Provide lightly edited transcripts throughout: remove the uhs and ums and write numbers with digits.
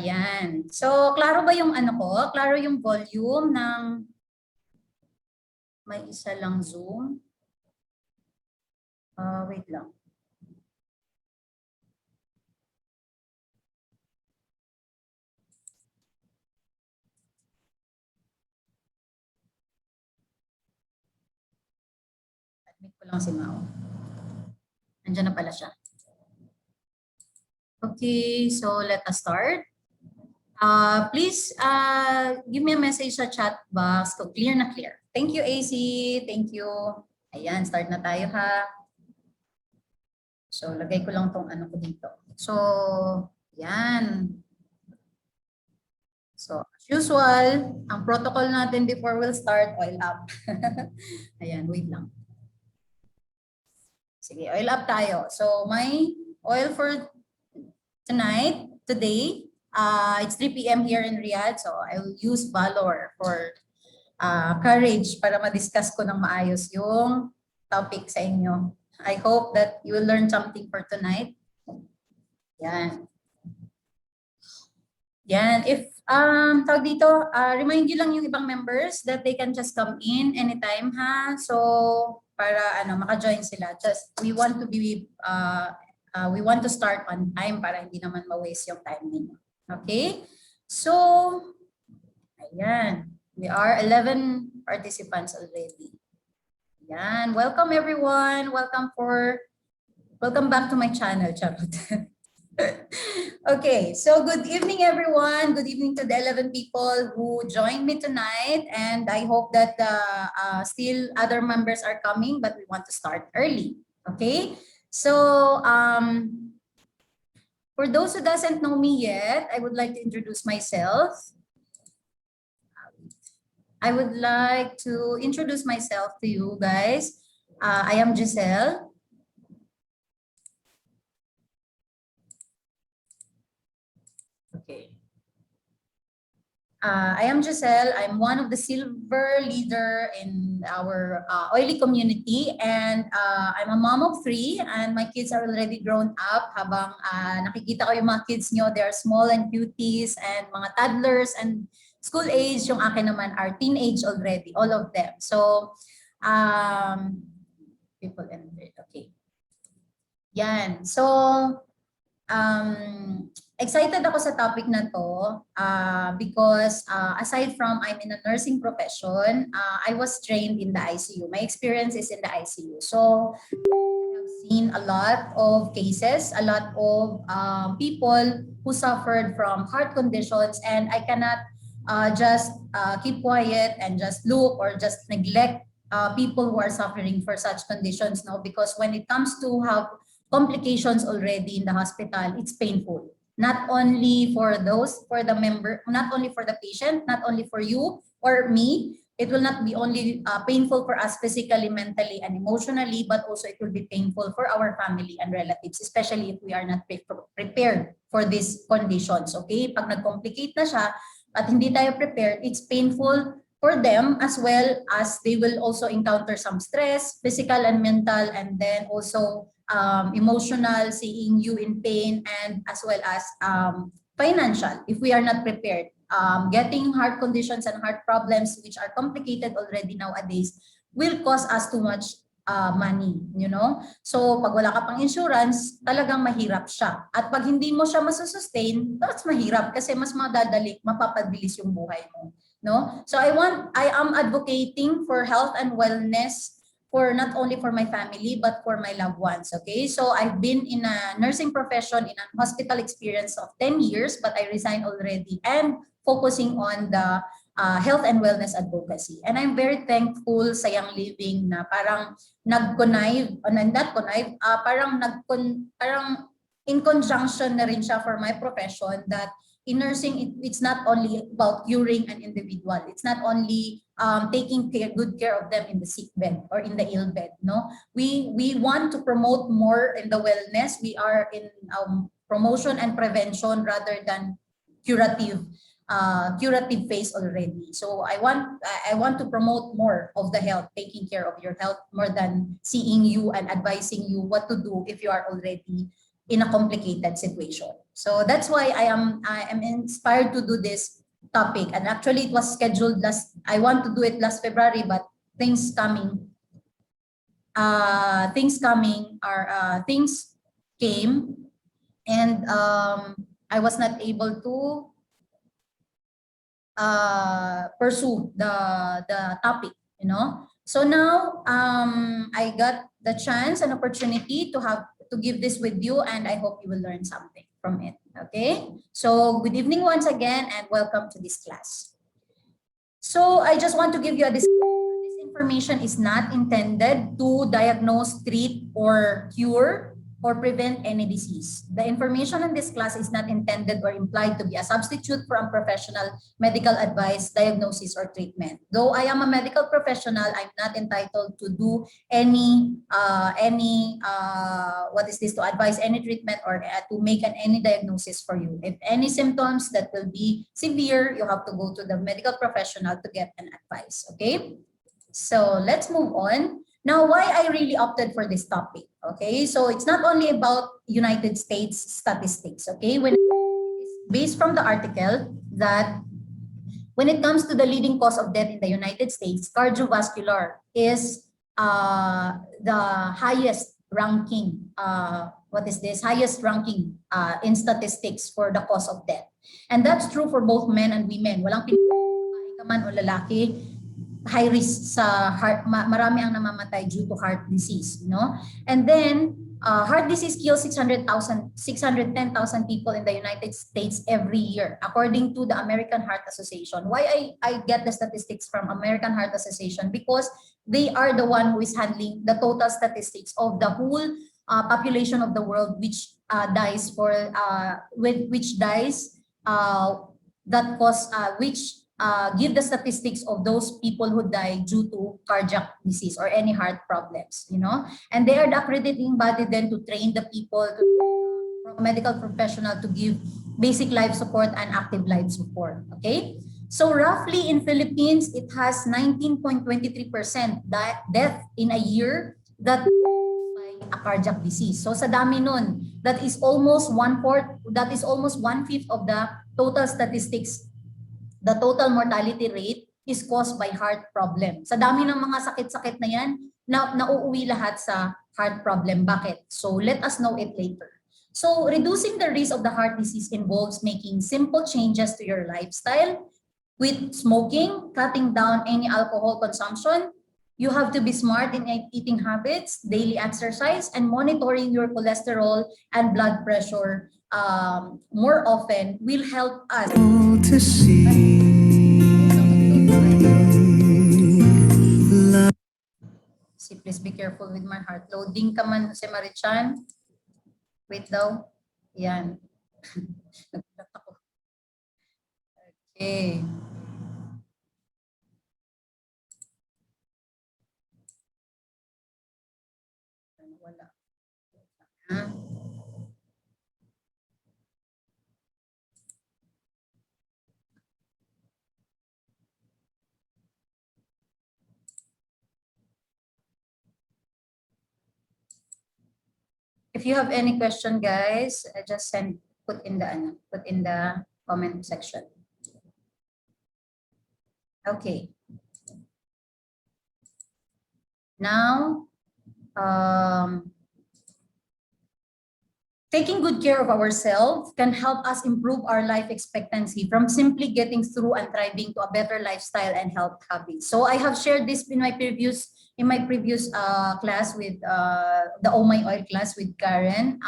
Yan. So, klaro ba yung ano ko? Klaro yung volume ng may isa lang Zoom? Wait lang. Admit ko lang si Mao. Nandiyan na pala siya. Okay, so let us start. Please give me a message sa chat box to clear na clear. Thank you, AC. Thank you. Ayan, start na tayo ha. So, lagay ko lang tong ano ko dito. So, yan. So, as usual, ang protocol natin before we'll start, oil up. Ayan, wait lang. Sige, oil up tayo. So, my oil for tonight, today, it's 3 p.m. here in Riyadh. So, I will use Valor for courage para ma-discuss ko ng maayos yung topic sa inyo. I hope that you will learn something for tonight. Yan. Yan. If, tawag dito, remind you lang yung ibang members that they can just come in anytime, ha? So, para maka-join sila. Just, we want to start on time para hindi naman ma-waste yung time ninyo. Okay? So, ayan. We are 11 participants already. Yan. Welcome everyone. Welcome back to my channel, Charot. Okay, so good evening everyone. Good evening to the 11 people who joined me tonight, and I hope that still other members are coming, but we want to start early. Okay, so for those who doesn't know me yet, I would like to introduce myself. I would like to introduce myself to you guys. I am Giselle. Okay. I am Giselle. I'm one of the silver leader in our oily community, and I'm a mom of 3, and my kids are already grown up. Habang nakikita ko yung mga kids nyo, they are small and cuties and mga toddlers and school age. Yung akin naman are teenage already, all of them. So, people entered. Okay. Yan. So, excited ako sa topic na to because aside from I'm in a nursing profession, I was trained in the ICU. My experience is in the ICU. So I have seen a lot of cases, a lot of people who suffered from heart conditions, and I cannot just keep quiet and just look or just neglect people who are suffering for such conditions, no? Because when it comes to have complications already in the hospital, it's painful. Not only for the member, not only for the patient, not only for you or me. It will not be only painful for us physically, mentally, and emotionally, but also it will be painful for our family and relatives, especially if we are not prepared for these conditions. Okay? Pag nag-complicate na siya at hindi tayo prepared, it's painful for them as well as they will also encounter some stress, physical and mental, and then also emotional, seeing you in pain, and as well as financial if we are not prepared. Getting heart conditions and heart problems which are complicated already nowadays will cost us too much money, you know? So pag wala ka pang insurance, talagang mahirap siya. At pag hindi mo siya masusustain, that's mahirap kasi mas madadali, mapapabilis yung buhay mo, no? So I am advocating for health and wellness for not only for my family but for my loved ones. Okay, so I've been in a nursing profession in a hospital experience of 10 years, but I resigned already and focusing on the health and wellness advocacy. And I'm very thankful sa Young Living na parang nag-connive, not connive, parang in conjunction na rin siya for my profession that in nursing, it's not only about curing an individual. It's not only taking good care of them in the sick bed or in the ill bed. No, we want to promote more in the wellness. We are in promotion and prevention rather than curative phase already. So I want to promote more of the health, taking care of your health more than seeing you and advising you what to do if you are already in a complicated situation. So that's why I am inspired to do this topic. And actually it was scheduled I want to do it last February, but things coming things came, and I was not able to pursue the topic, you know. So now I got the chance and opportunity to give this with you, and I hope you will learn something from it. Okay, so good evening once again and welcome to this class. So I just want to give you a disclaimer. This information is not intended to diagnose, treat, or cure or prevent any disease. The information in this class is not intended or implied to be a substitute for professional medical advice, diagnosis, or treatment. Though I am a medical professional, I'm not entitled to do to advise any treatment or to make any diagnosis for you. If any symptoms that will be severe, you have to go to the medical professional to get an advice. Okay, so let's move on. Now, why I really opted for this topic, okay? So it's not only about United States statistics, okay? When it's based from the article that when it comes to the leading cause of death in the United States, cardiovascular is the highest ranking, highest ranking in statistics for the cause of death. And that's true for both men and women. Walang babae ka man o lalaki, high risk sa heart, marami ang namamatay due to heart disease, no? And then heart disease kills 610,000 people in the United States every year, according to the American Heart Association. Why I get the statistics from American Heart Association? Because they are the one who is handling the total statistics of the whole population of the world, which dies give the statistics of those people who die due to cardiac disease or any heart problems, you know. And they are the accrediting body then to train the people, medical professional, to give basic life support and active life support. Okay, so roughly in Philippines, it has 19.23% death in a year that by a cardiac disease. So sa dami nun, that is almost 1/4, that is almost 1/5 of the total statistics. The total mortality rate is caused by heart problem. Sa dami ng mga sakit-sakit na yan, nauuwi lahat sa heart problem. Bakit? So let us know it later. So reducing the risk of the heart disease involves making simple changes to your lifestyle, with smoking, cutting down any alcohol consumption. You have to be smart in eating habits, daily exercise, and monitoring your cholesterol and blood pressure more often will help us to see. Please be careful with my heart. Loading ka man, si Marichan. Wait daw. Yan. Okay. Wala. If you have any question, guys, just put in the comment section. Okay. Now, taking good care of ourselves can help us improve our life expectancy from simply getting through and thriving to a better lifestyle and health habits. So I have shared this in my previous class with the Oh My Oil class with Karen,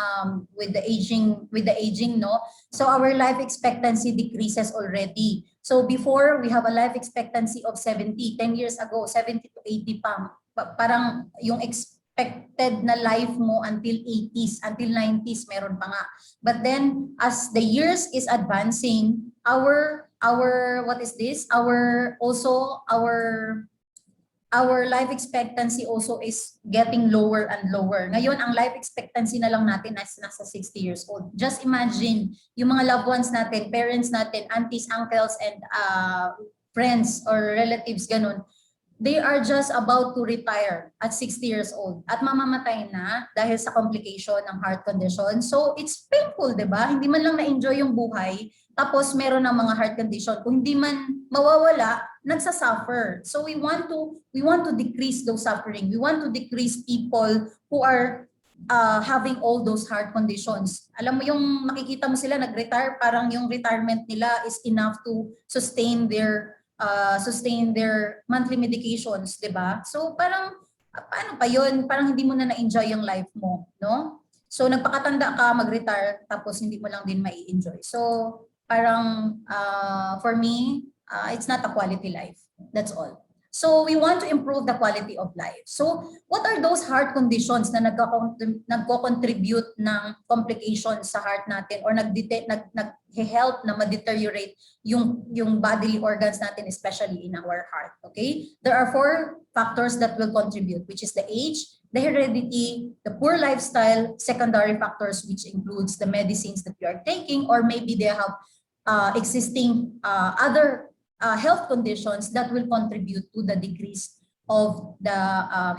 with the aging, no. So our life expectancy decreases already. So before, we have a life expectancy of 70. 10 years ago, 70 to 80 pa. Parang yung expected na life mo until 80s, until 90s, meron pa nga. But then, as the years is advancing, our life expectancy also is getting lower and lower. Ngayon, ang life expectancy na lang natin nasa 60 years old. Just imagine, yung mga loved ones natin, parents natin, aunties, uncles, and friends or relatives, ganun. they are just about to retire at 60 years old at mamamatay na dahil sa complication ng heart condition. So it's painful, di ba? Hindi man lang na-enjoy yung buhay, tapos meron ng mga heart condition. Kung hindi man mawawala, nagsasuffer. So we want to decrease those suffering. We want to decrease people who are having all those heart conditions. Alam mo yung makikita mo sila nag-retire, parang yung retirement nila is enough to sustain their monthly medications, 'di ba? So parang paano pa 'yon? Parang hindi mo na enjoy yung life mo, no? So nagpakatanda ka, mag-retire, tapos hindi mo lang din mai-enjoy. So parang for me, it's not a quality life. That's all. So we want to improve the quality of life. So what are those heart conditions na nagko-contribute ng complications sa heart natin or nag-help na ma-deteriorate yung bodily organs natin, especially in our heart, okay? There are 4 factors that will contribute, which is the age, the heredity, the poor lifestyle, secondary factors, which includes the medicines that you are taking, or maybe they have existing other health conditions that will contribute to the decrease of the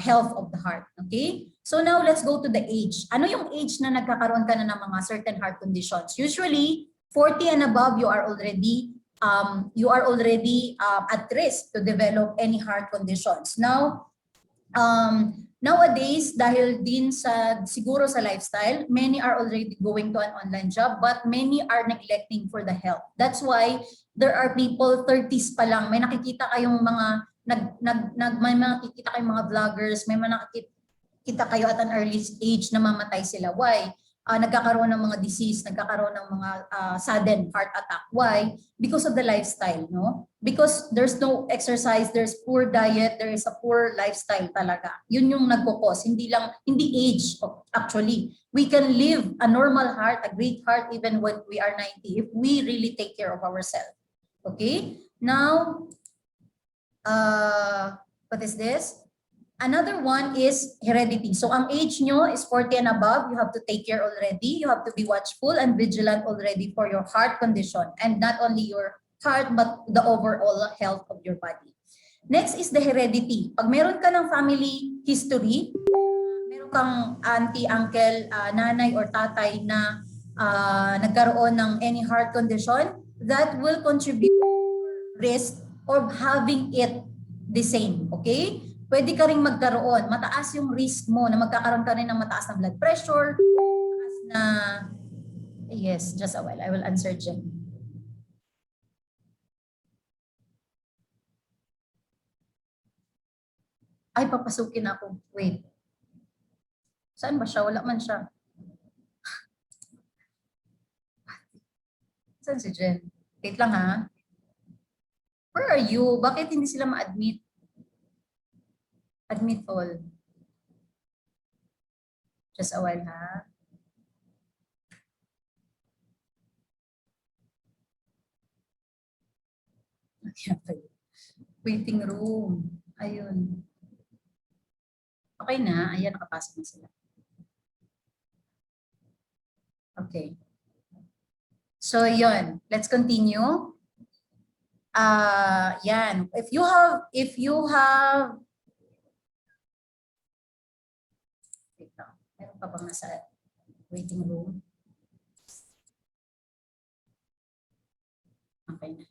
health of the heart. Okay? So now let's go to the age. Ano yung age na nagkakaroon ka na ng mga certain heart conditions? Usually 40 and above, you are already at risk to develop any heart conditions. Now nowadays, dahil din siguro sa lifestyle, many are already going to an online job, but many are neglecting for the health. That's why there are people 30s pa lang. May nakikita kayong mga may nakikita kayong mga vloggers, may nakikita kayo at an early age na mamatay sila. Why? Nagkakaroon ng mga disease, nagkakaroon ng mga sudden heart attack. Why? Because of the lifestyle, no? Because there's no exercise, there's poor diet, there is a poor lifestyle talaga. Yun yung nagkukos, hindi age actually. We can live a normal heart, a great heart even when we are 90 if we really take care of ourselves. Okay? Now, what is this? Another one is heredity. So ang age nyo is 40 and above, you have to take care already. You have to be watchful and vigilant already for your heart condition. And not only your heart, but the overall health of your body. Next is the heredity. Pag meron ka ng family history, meron kang auntie, uncle, nanay, or tatay na nagkaroon ng any heart condition, that will contribute to risk of having it the same. Okay? Pwede ka rin magkaroon, mataas yung risk mo na magkakaroon ka rin ng mataas na blood pressure, mataas na, yes, just a while, I will answer Jen. Ay, papasukin ako, wait. Saan ba siya? Wala man siya. Saan si Jen? Wait lang ha. Where are you? Bakit hindi sila ma-admit? Admit all. Just a while, ha? Okay. Waiting room. Ayun. Okay na. Ayan, nakapasok na sila. Okay. So, yun. Let's continue. Yan. If you have meron pa bang nasa waiting room? Okay na.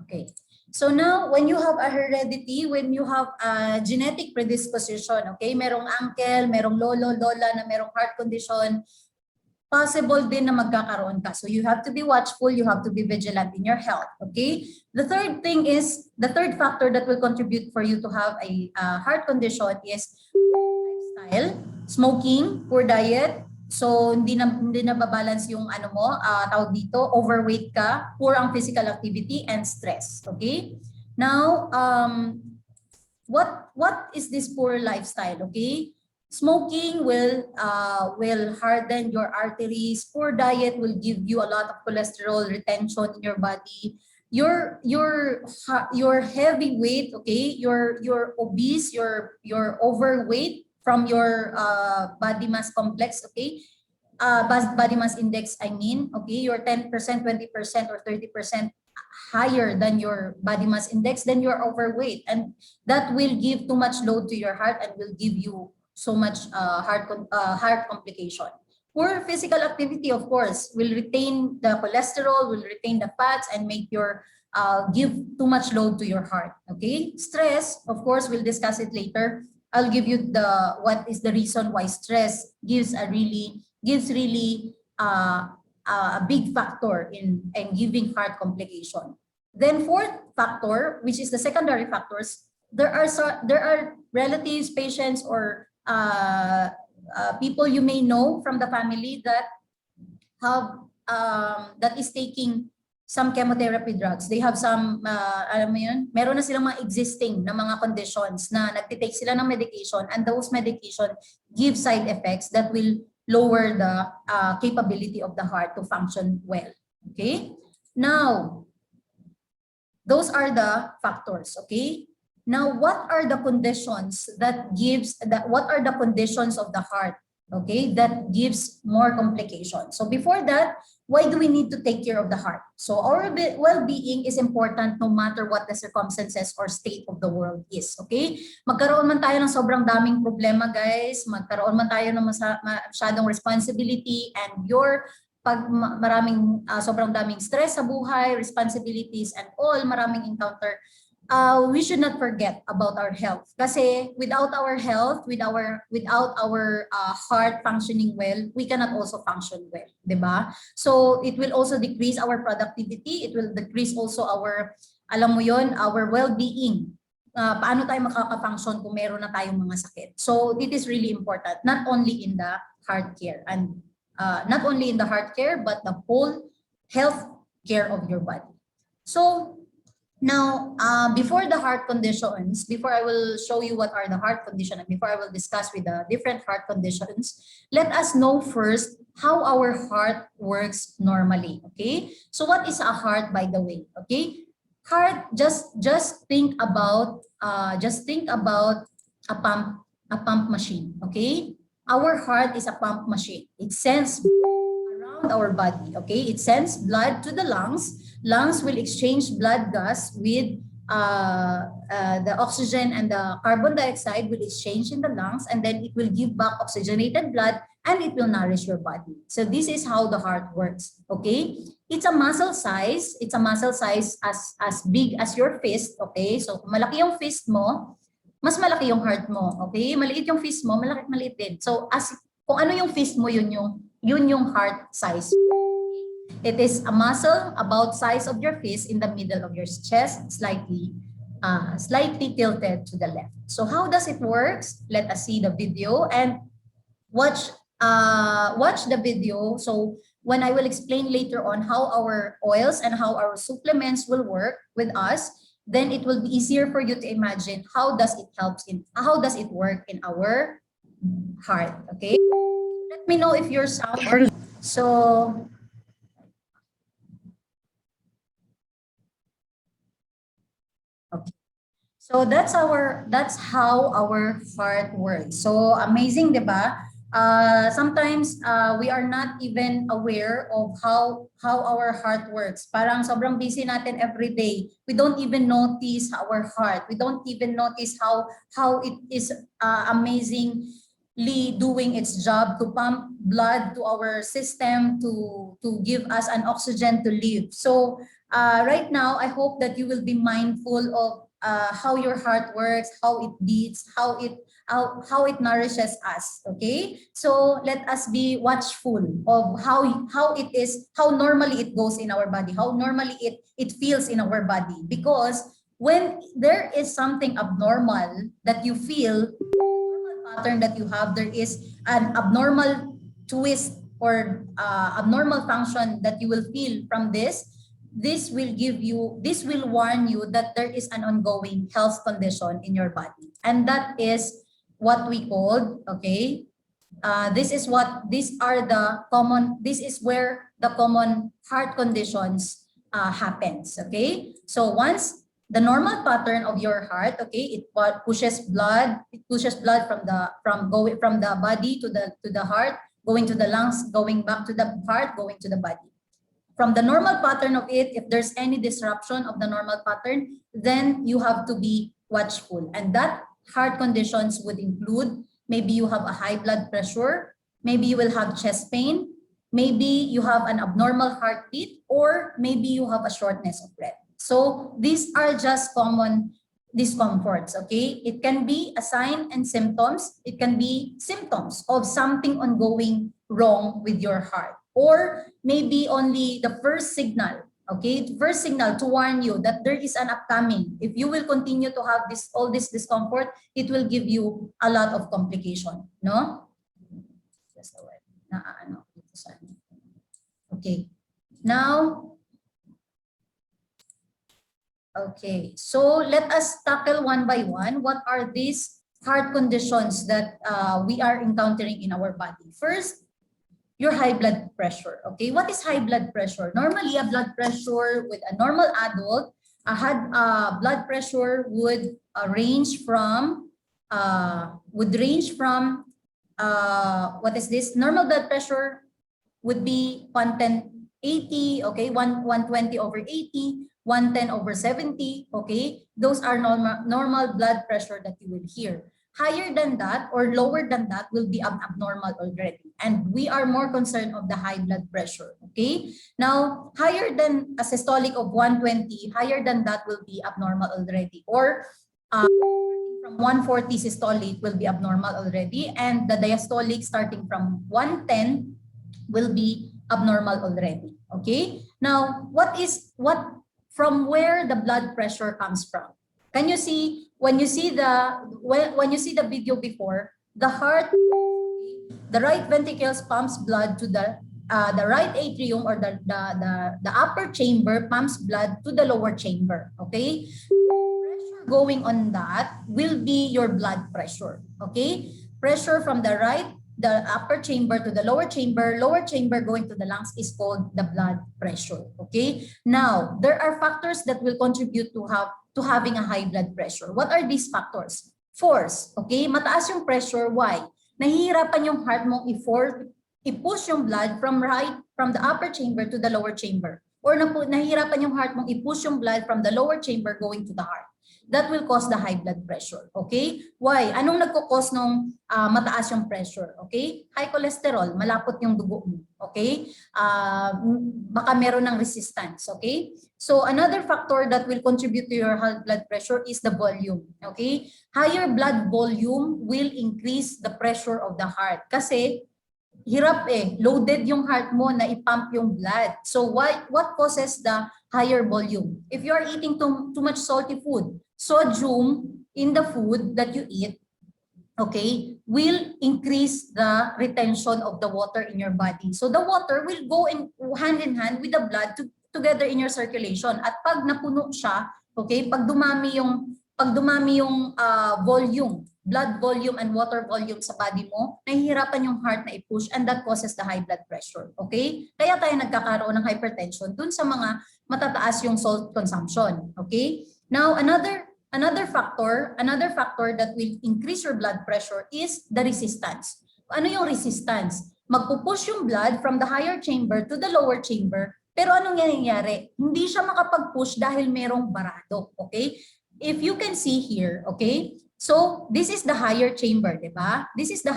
Okay. So now, when you have a heredity, when you have a genetic predisposition, okay, merong uncle, merong lolo, lola na merong heart condition, possible din na magkakaroon ka. So you have to be watchful, you have to be vigilant in your health, okay? The third thing is, the third factor that will contribute for you to have a heart condition is lifestyle, smoking, poor diet. So hindi na babalance yung ano mo, tawag dito, overweight ka, poor ang physical activity, and stress, okay? Now, what is this poor lifestyle, okay? Smoking will harden your arteries. Poor diet will give you a lot of cholesterol retention in your body. Your heavy weight, okay? You're obese, you're overweight from your body mass complex, okay? body mass index, I mean, okay, you're 10%, 20%, or 30% higher than your body mass index, then you're overweight. And that will give too much load to your heart and will give you so much heart complication. Poor physical activity, of course, will retain the cholesterol, will retain the fats, and make your give too much load to your heart. Okay, stress, of course, we'll discuss it later. I'll give you what is the reason why stress gives really a big factor in giving heart complication. Then fourth factor, which is the secondary factors, there are relatives, patients, or people you may know from the family that have that is taking some chemotherapy drugs. They have some, alam mo yun, meron na silang mga existing na mga conditions na nagtitake sila ng medication, and those medication give side effects that will lower the capability of the heart to function well. Okay? Now, those are the factors, okay? Now, what are the conditions what are the conditions of the heart, okay, that gives more complications? So before that, why do we need to take care of the heart? So our well-being is important no matter what the circumstances or state of the world is, okay? Magkaroon man tayo ng sobrang daming problema, guys, magkaroon man tayo ng masyadong responsibility, and sobrang daming stress sa buhay, responsibilities, and all, maraming encounter, we should not forget about our health. Kasi without our health, without our heart functioning well, we cannot also function well, diba? So it will also decrease our productivity. It will decrease also our, alam mo yon, our well-being. Paano tayo makaka-function kung meron na tayong mga sakit? So it is really important, not only in the heart care, and not only in the heart care, but the whole health care of your body. So now, before the heart conditions, before I will show you what are the heart conditions, and before I will discuss with the different heart conditions, let us know first how our heart works normally, okay? So what is a heart, by the way, okay? Heart, just think about a pump machine, okay? Our heart is a pump machine. It sends around our body, okay? It sends blood to the lungs. Lungs will exchange blood gas with the oxygen, and the carbon dioxide will exchange in the lungs, and then it will give back oxygenated blood, and it will nourish your body. So this is how the heart works, okay? It's a muscle size. It's a muscle size as big as your fist, okay? So kung malaki yung fist mo, mas malaki yung heart mo, okay? Maliit yung fist mo, maliit din. So kung ano yung fist mo, yun yung heart size. It is a muscle about size of your fist in the middle of your chest, slightly tilted to the left. So how does it work? Let us see the video and watch the video. So when I will explain later on how our oils and how our supplements will work with us, then it will be easier for you to imagine how does it work in our heart. Okay. Let me know if your sound. So. Okay. So that's how our heart works. So amazing, diba? Sometimes we are not even aware of how our heart works. Parang sobrang busy natin every day. We don't even notice our heart. We don't even notice how it is amazingly doing its job to pump blood to our system, to give us an oxygen to live. So right now, I hope that you will be mindful of how your heart works, how it beats, how it nourishes us. Okay, so let us be watchful of how it is, how normally it goes in our body, how normally it feels in our body. Because when there is something abnormal that you feel, pattern that you have, there is an abnormal twist or abnormal function that you will feel from this will warn you that there is an ongoing health condition in your body, and that is what we called, okay, this is where the common heart conditions happens. Okay, so once the normal pattern of your heart, okay, it pushes blood from the body to the heart, going to the lungs, going back to the heart, going to the body. From the normal pattern of it, if there's any disruption of the normal pattern, then you have to be watchful. And that heart conditions would include, maybe you have a high blood pressure, maybe you will have chest pain, maybe you have an abnormal heartbeat, or maybe you have a shortness of breath. So these are just common discomforts, okay? It can be a sign and symptoms. It can be symptoms of something ongoing wrong with your heart. Or maybe only the first signal, okay? First signal to warn you that there is an upcoming. If you will continue to have all this discomfort, it will give you a lot of complication, no? Just a word. Okay. Now, okay, so let us tackle one by one. What are these heart conditions that we are encountering in our body? First, your high blood pressure. Okay, what is high blood pressure? Normally, a blood pressure with a normal adult, blood pressure would range from what is this? Normal blood pressure would be 110/80, okay, 120/80, 110/70, okay? Those are normal blood pressure that you will hear. Higher than that or lower than that will be abnormal already. And we are more concerned of the high blood pressure, okay? Now, higher than a systolic of 120, higher than that will be abnormal already. Or from 140 systolic will be abnormal already. And the diastolic starting from 110 will be abnormal already, okay? Now, from where the blood pressure comes from? Can you see when you see the video before, the heart, the right ventricles pumps blood to the right atrium, or the upper chamber pumps blood to the lower chamber, okay? Pressure going on that will be your blood pressure, okay? Pressure from the upper chamber to the lower chamber going to the lungs is called the blood pressure, okay? Now, there are factors that will contribute to having a high blood pressure. What are these factors? Force, okay? Mataas yung pressure, why? Nahihirapan yung heart mong i-push yung blood from the upper chamber to the lower chamber. Or nahihirapan yung heart mong i-push yung blood from the lower chamber going to the heart. That will cause the high blood pressure, okay? Why? Anong nagko-cause nung mataas yung pressure, okay? High cholesterol, malapot yung dugo mo, okay? Baka meron ng resistance, okay? So another factor that will contribute to your high blood pressure is the volume, okay? Higher blood volume will increase the pressure of the heart kasi hirap loaded yung heart mo na i-pump yung blood. So what causes the higher volume? If you are eating too much salty food, sodium in the food that you eat, okay, will increase the retention of the water in your body. So the water will go hand in hand with the blood together in your circulation. At pag napuno siya, okay, pag dumami yung volume, blood volume and water volume sa body mo, nahihirapan yung heart na i-push, and that causes the high blood pressure, okay? Kaya tayo nagkakaroon ng hypertension dun sa mga matataas yung salt consumption, okay? Now, another factor that will increase your blood pressure is the resistance. Ano yung resistance? Magpupush yung blood from the higher chamber to the lower chamber, pero anong nangyayari? Hindi siya makapag-push dahil merong barado, okay? If you can see here, okay? So this is the higher chamber, di ba? This is the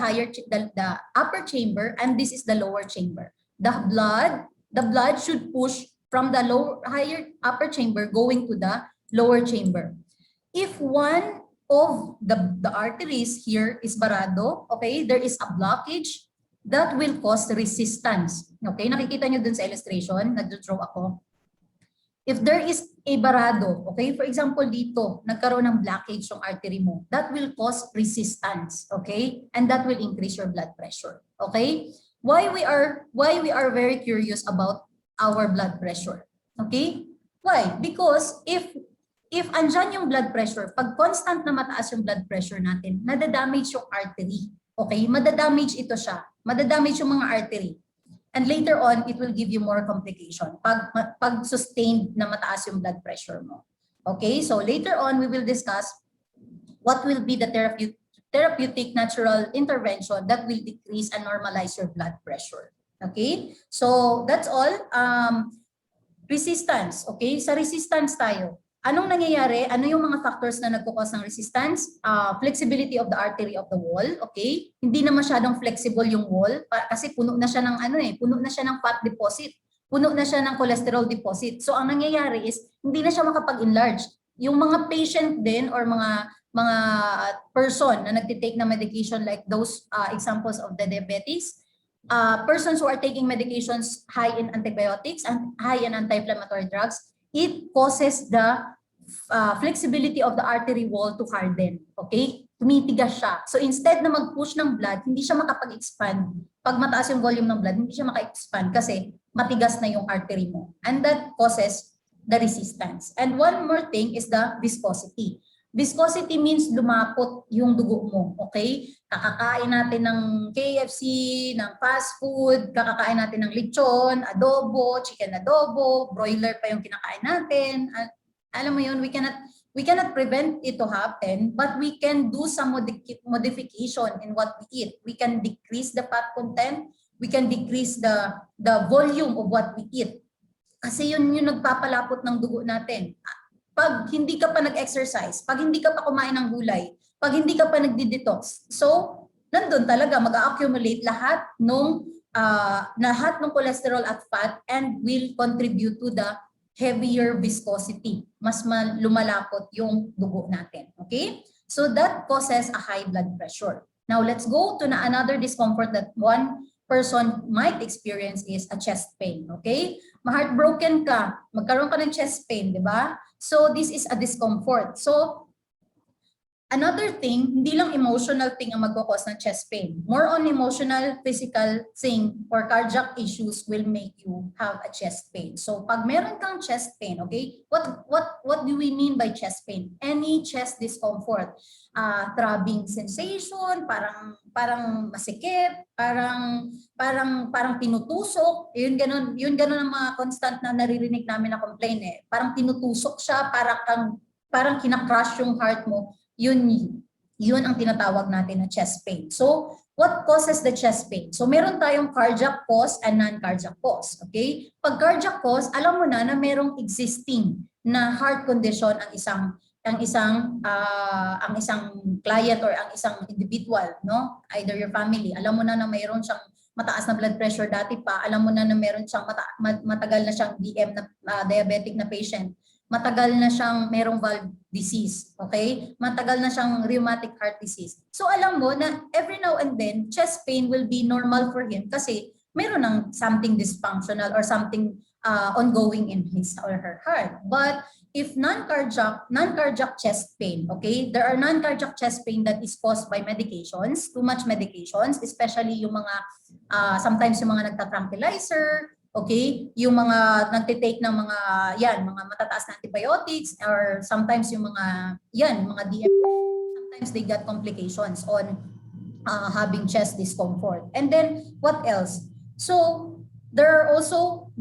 upper chamber, and this is the lower chamber. The blood should push from the higher upper chamber going to the lower chamber. If one of the arteries here is barado, okay, there is a blockage that will cause resistance. Okay, nakikita nyo dun sa illustration, nag-draw ako. If there is a barado, okay, for example dito, nagkaroon ng blockage yung artery mo, that will cause resistance, okay? And that will increase your blood pressure, okay? Why we are very curious about our blood pressure, okay? Why? Because if andyan yung blood pressure, pag constant na mataas yung blood pressure natin, nadadamage yung artery, okay? Madadamage ito siya, madadamage yung mga artery. And later on, it will give you more complication pag sustained na mataas yung blood pressure mo. Okay, so later on, we will discuss what will be the therapeutic natural intervention that will decrease and normalize your blood pressure. Okay? So that's all. Resistance. Okay? Sa resistance tayo. Anong nangyayari? Ano yung mga factors na nagkukos ng resistance? Flexibility of the artery of the wall. Okay? Hindi na masyadong flexible yung wall kasi puno na siya ng puno na siya ng fat deposit. Puno na siya ng cholesterol deposit. So ang nangyayari is hindi na siya makapag-enlarge. Yung mga patient din or mga person na nagtitake na medication like those examples of the diabetes, persons who are taking medications high in antibiotics and high in anti-inflammatory drugs, it causes the flexibility of the artery wall to harden. Okay? Tumitigas siya. So instead na mag-push ng blood, hindi siya makapag-expand. Pag mataas yung volume ng blood, hindi siya maka-expand kasi matigas na yung artery mo. And that causes the resistance. And one more thing is the viscosity. Viscosity means lumapot yung dugo mo, okay? Kakakain natin ng KFC, ng fast food, kakakain natin ng lechon, adobo, chicken adobo, broiler pa yung kinakain natin. Alam mo yun, we cannot prevent it to happen, but we can do some modification in what we eat. We can decrease the fat content, we can decrease the volume of what we eat. Kasi yun yung nagpapalapot ng dugo natin. Pag hindi ka pa nag-exercise, pag hindi ka pa kumain ng gulay, pag hindi ka pa nagdi-detox, so nandun talaga mag-accumulate lahat ng cholesterol at fat and will contribute to the heavier viscosity. Mas lumalapot yung dugo natin. Okay? So that causes a high blood pressure. Now let's go to another discomfort that one person might experience is a chest pain. Okay? Ma-heartbroken ka, magkaroon ka ng chest pain, di ba? So this is a discomfort. So another thing, hindi lang emotional thing ang magkakos ng chest pain. More on emotional, physical thing or cardiac issues will make you have a chest pain. So pag meron kang chest pain, okay? What do we mean by chest pain? Any chest discomfort. Throbbing sensation, parang masikip, parang tinutusok. Yun ganun ang mga constant na naririnig namin na complain eh. Parang tinutusok siya, parang kinakrush yung heart mo. Yun ang tinatawag natin na chest pain. So, what causes the chest pain? So, meron tayong cardiac cause and non-cardiac cause. Okay? Pag cardiac cause, alam mo na merong existing na heart condition ang isang client or ang isang individual, no? Either your family. Alam mo na mayroon siyang mataas na blood pressure dati pa. Alam mo na mayroon siyang matagal na siyang DM na diabetic na patient. Matagal na siyang merong valve disease, okay? Matagal na siyang rheumatic heart disease. So alam mo na every now and then, chest pain will be normal for him kasi meron ng something dysfunctional or something ongoing in his or her heart. But if non-cardiac chest pain, okay? There are non-cardiac chest pain that is caused by medications, too much medications, especially yung mga, sometimes yung mga nagta-tranquilizer, okay? Yung mga nagtitake ng mga matataas na antibiotics or sometimes yung mga DM, sometimes they got complications on having chest discomfort. And then what else? So there are also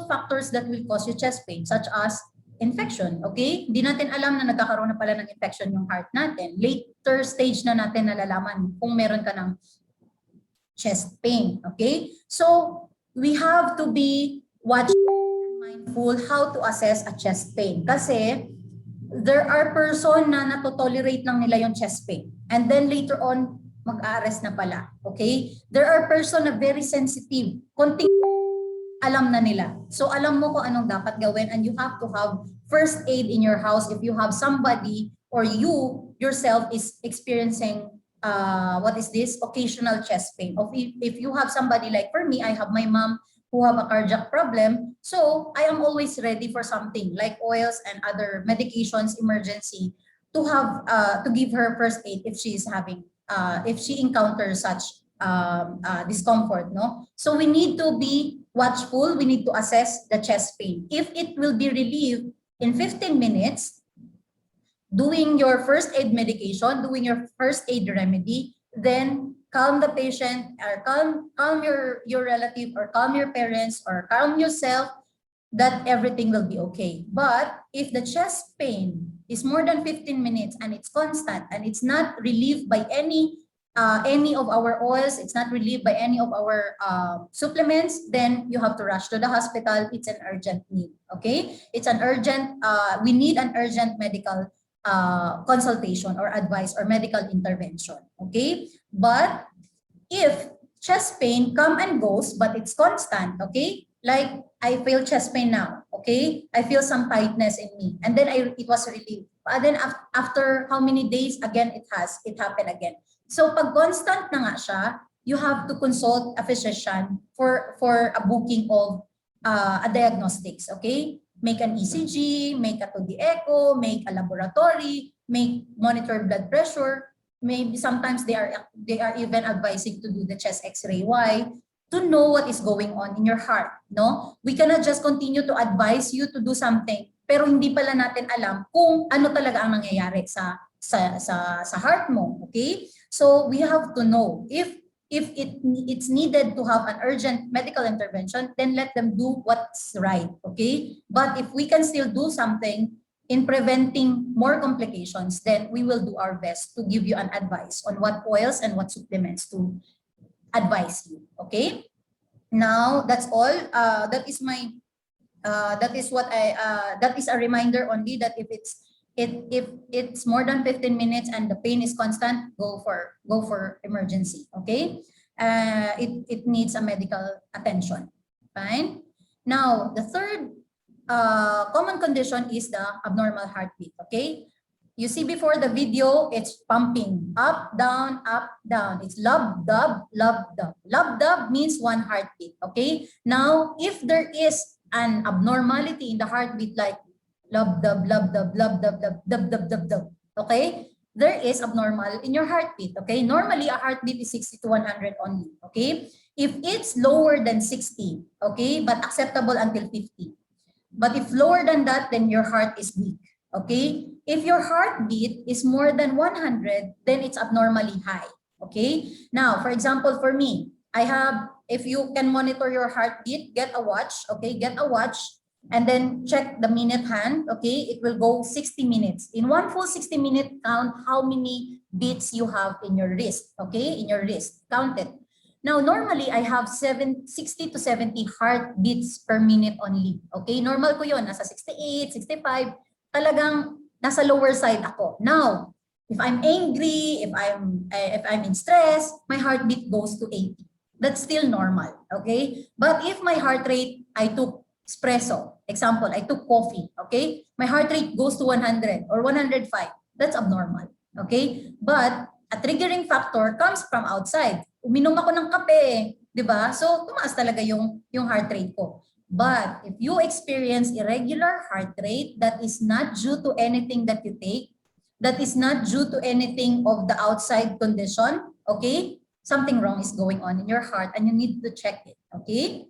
factors that will cause you chest pain such as infection, okay? Hindi natin alam na nagkakaroon na pala ng infection yung heart natin. Later stage na natin nalalaman kung meron ka ng chest pain, okay? So we have to be mindful how to assess a chest pain kasi there are person na natotolerate lang nila yung chest pain and then later on mag-a-arrest na pala, okay? There are person na very sensitive, konting alam na nila. So alam mo kung anong dapat gawin and you have to have first aid in your house if you have somebody or you yourself is experiencing occasional chest pain. If you have somebody like for me, I have my mom who have a cardiac problem, so I am always ready for something like oils and other medications emergency to have to give her first aid if she is having if she encounters such discomfort, no? So we need to be watchful, we need to assess the chest pain. If it will be relieved in 15 minutes, doing your first aid medication, doing your first aid remedy, then calm the patient or calm your relative or calm your parents or calm yourself that everything will be okay. But if the chest pain is more than 15 minutes and it's constant and it's not relieved by any of our oils, it's not relieved by any of our supplements, then you have to rush to the hospital. It's an urgent need, okay? It's an urgent, we need an urgent medical consultation or advice or medical intervention, okay? But if chest pain come and goes, but it's constant, okay? Like I feel chest pain now, okay? I feel some tightness in me, and then it was relieved. But then after how many days, again, it happened again. So pag constant na nga siya, you have to consult a physician for a booking of a diagnostics, okay? Make an ECG, make a 2D echo, make a laboratory, make monitor blood pressure. Maybe sometimes they are even advising to do the chest X-ray. Why? To know what is going on in your heart, no? We cannot just continue to advise you to do something pero hindi pala natin alam kung ano talaga ang nangyayari sa heart mo, okay? So we have to know if it's needed to have an urgent medical intervention, then let them do what's right, okay? But if we can still do something in preventing more complications, then we will do our best to give you an advice on what oils and what supplements to advise you, okay? Now, that's all. That is my, that is what that is a reminder only that if it's more than 15 minutes and the pain is constant, go for emergency, okay? It needs a medical attention, fine? Now, the third common condition is the abnormal heartbeat, okay? You see before the video, it's pumping up, down, up, down. It's lub, dub, lub, dub. Lub, dub means one heartbeat, okay? Now, if there is an abnormality in the heartbeat like lub, dub, lub, dub, lub, dub, dub, dub, dub, dub, dub, okay? There is abnormal in your heartbeat, okay? Normally, a heartbeat is 60 to 100 only, okay? If it's lower than 60, okay, but acceptable until 50. But if lower than that, then your heart is weak, okay? If your heartbeat is more than 100, then it's abnormally high, okay? Now, for example, for me, I have, if you can monitor your heartbeat, get a watch, okay? Get a watch and then check the minute hand, okay? It will go 60 minutes. In one full 60-minute count, how many beats you have in your wrist, okay? In your wrist, count it. Now, normally, I have 60 to 70 heartbeats per minute only, okay? Normal ko yun, nasa 68, 65, talagang nasa lower side ako. Now, if I'm angry, if I'm in stress, my heartbeat goes to 80. That's still normal, okay? But if my heart rate, I took espresso, example, I took coffee, okay? My heart rate goes to 100 or 105. That's abnormal, okay? But a triggering factor comes from outside. Uminom ako ng kape, di ba? So, tumaas talaga yung heart rate ko. But if you experience irregular heart rate that is not due to anything that you take, that is not due to anything of the outside condition, okay? Something wrong is going on in your heart and you need to check it, okay?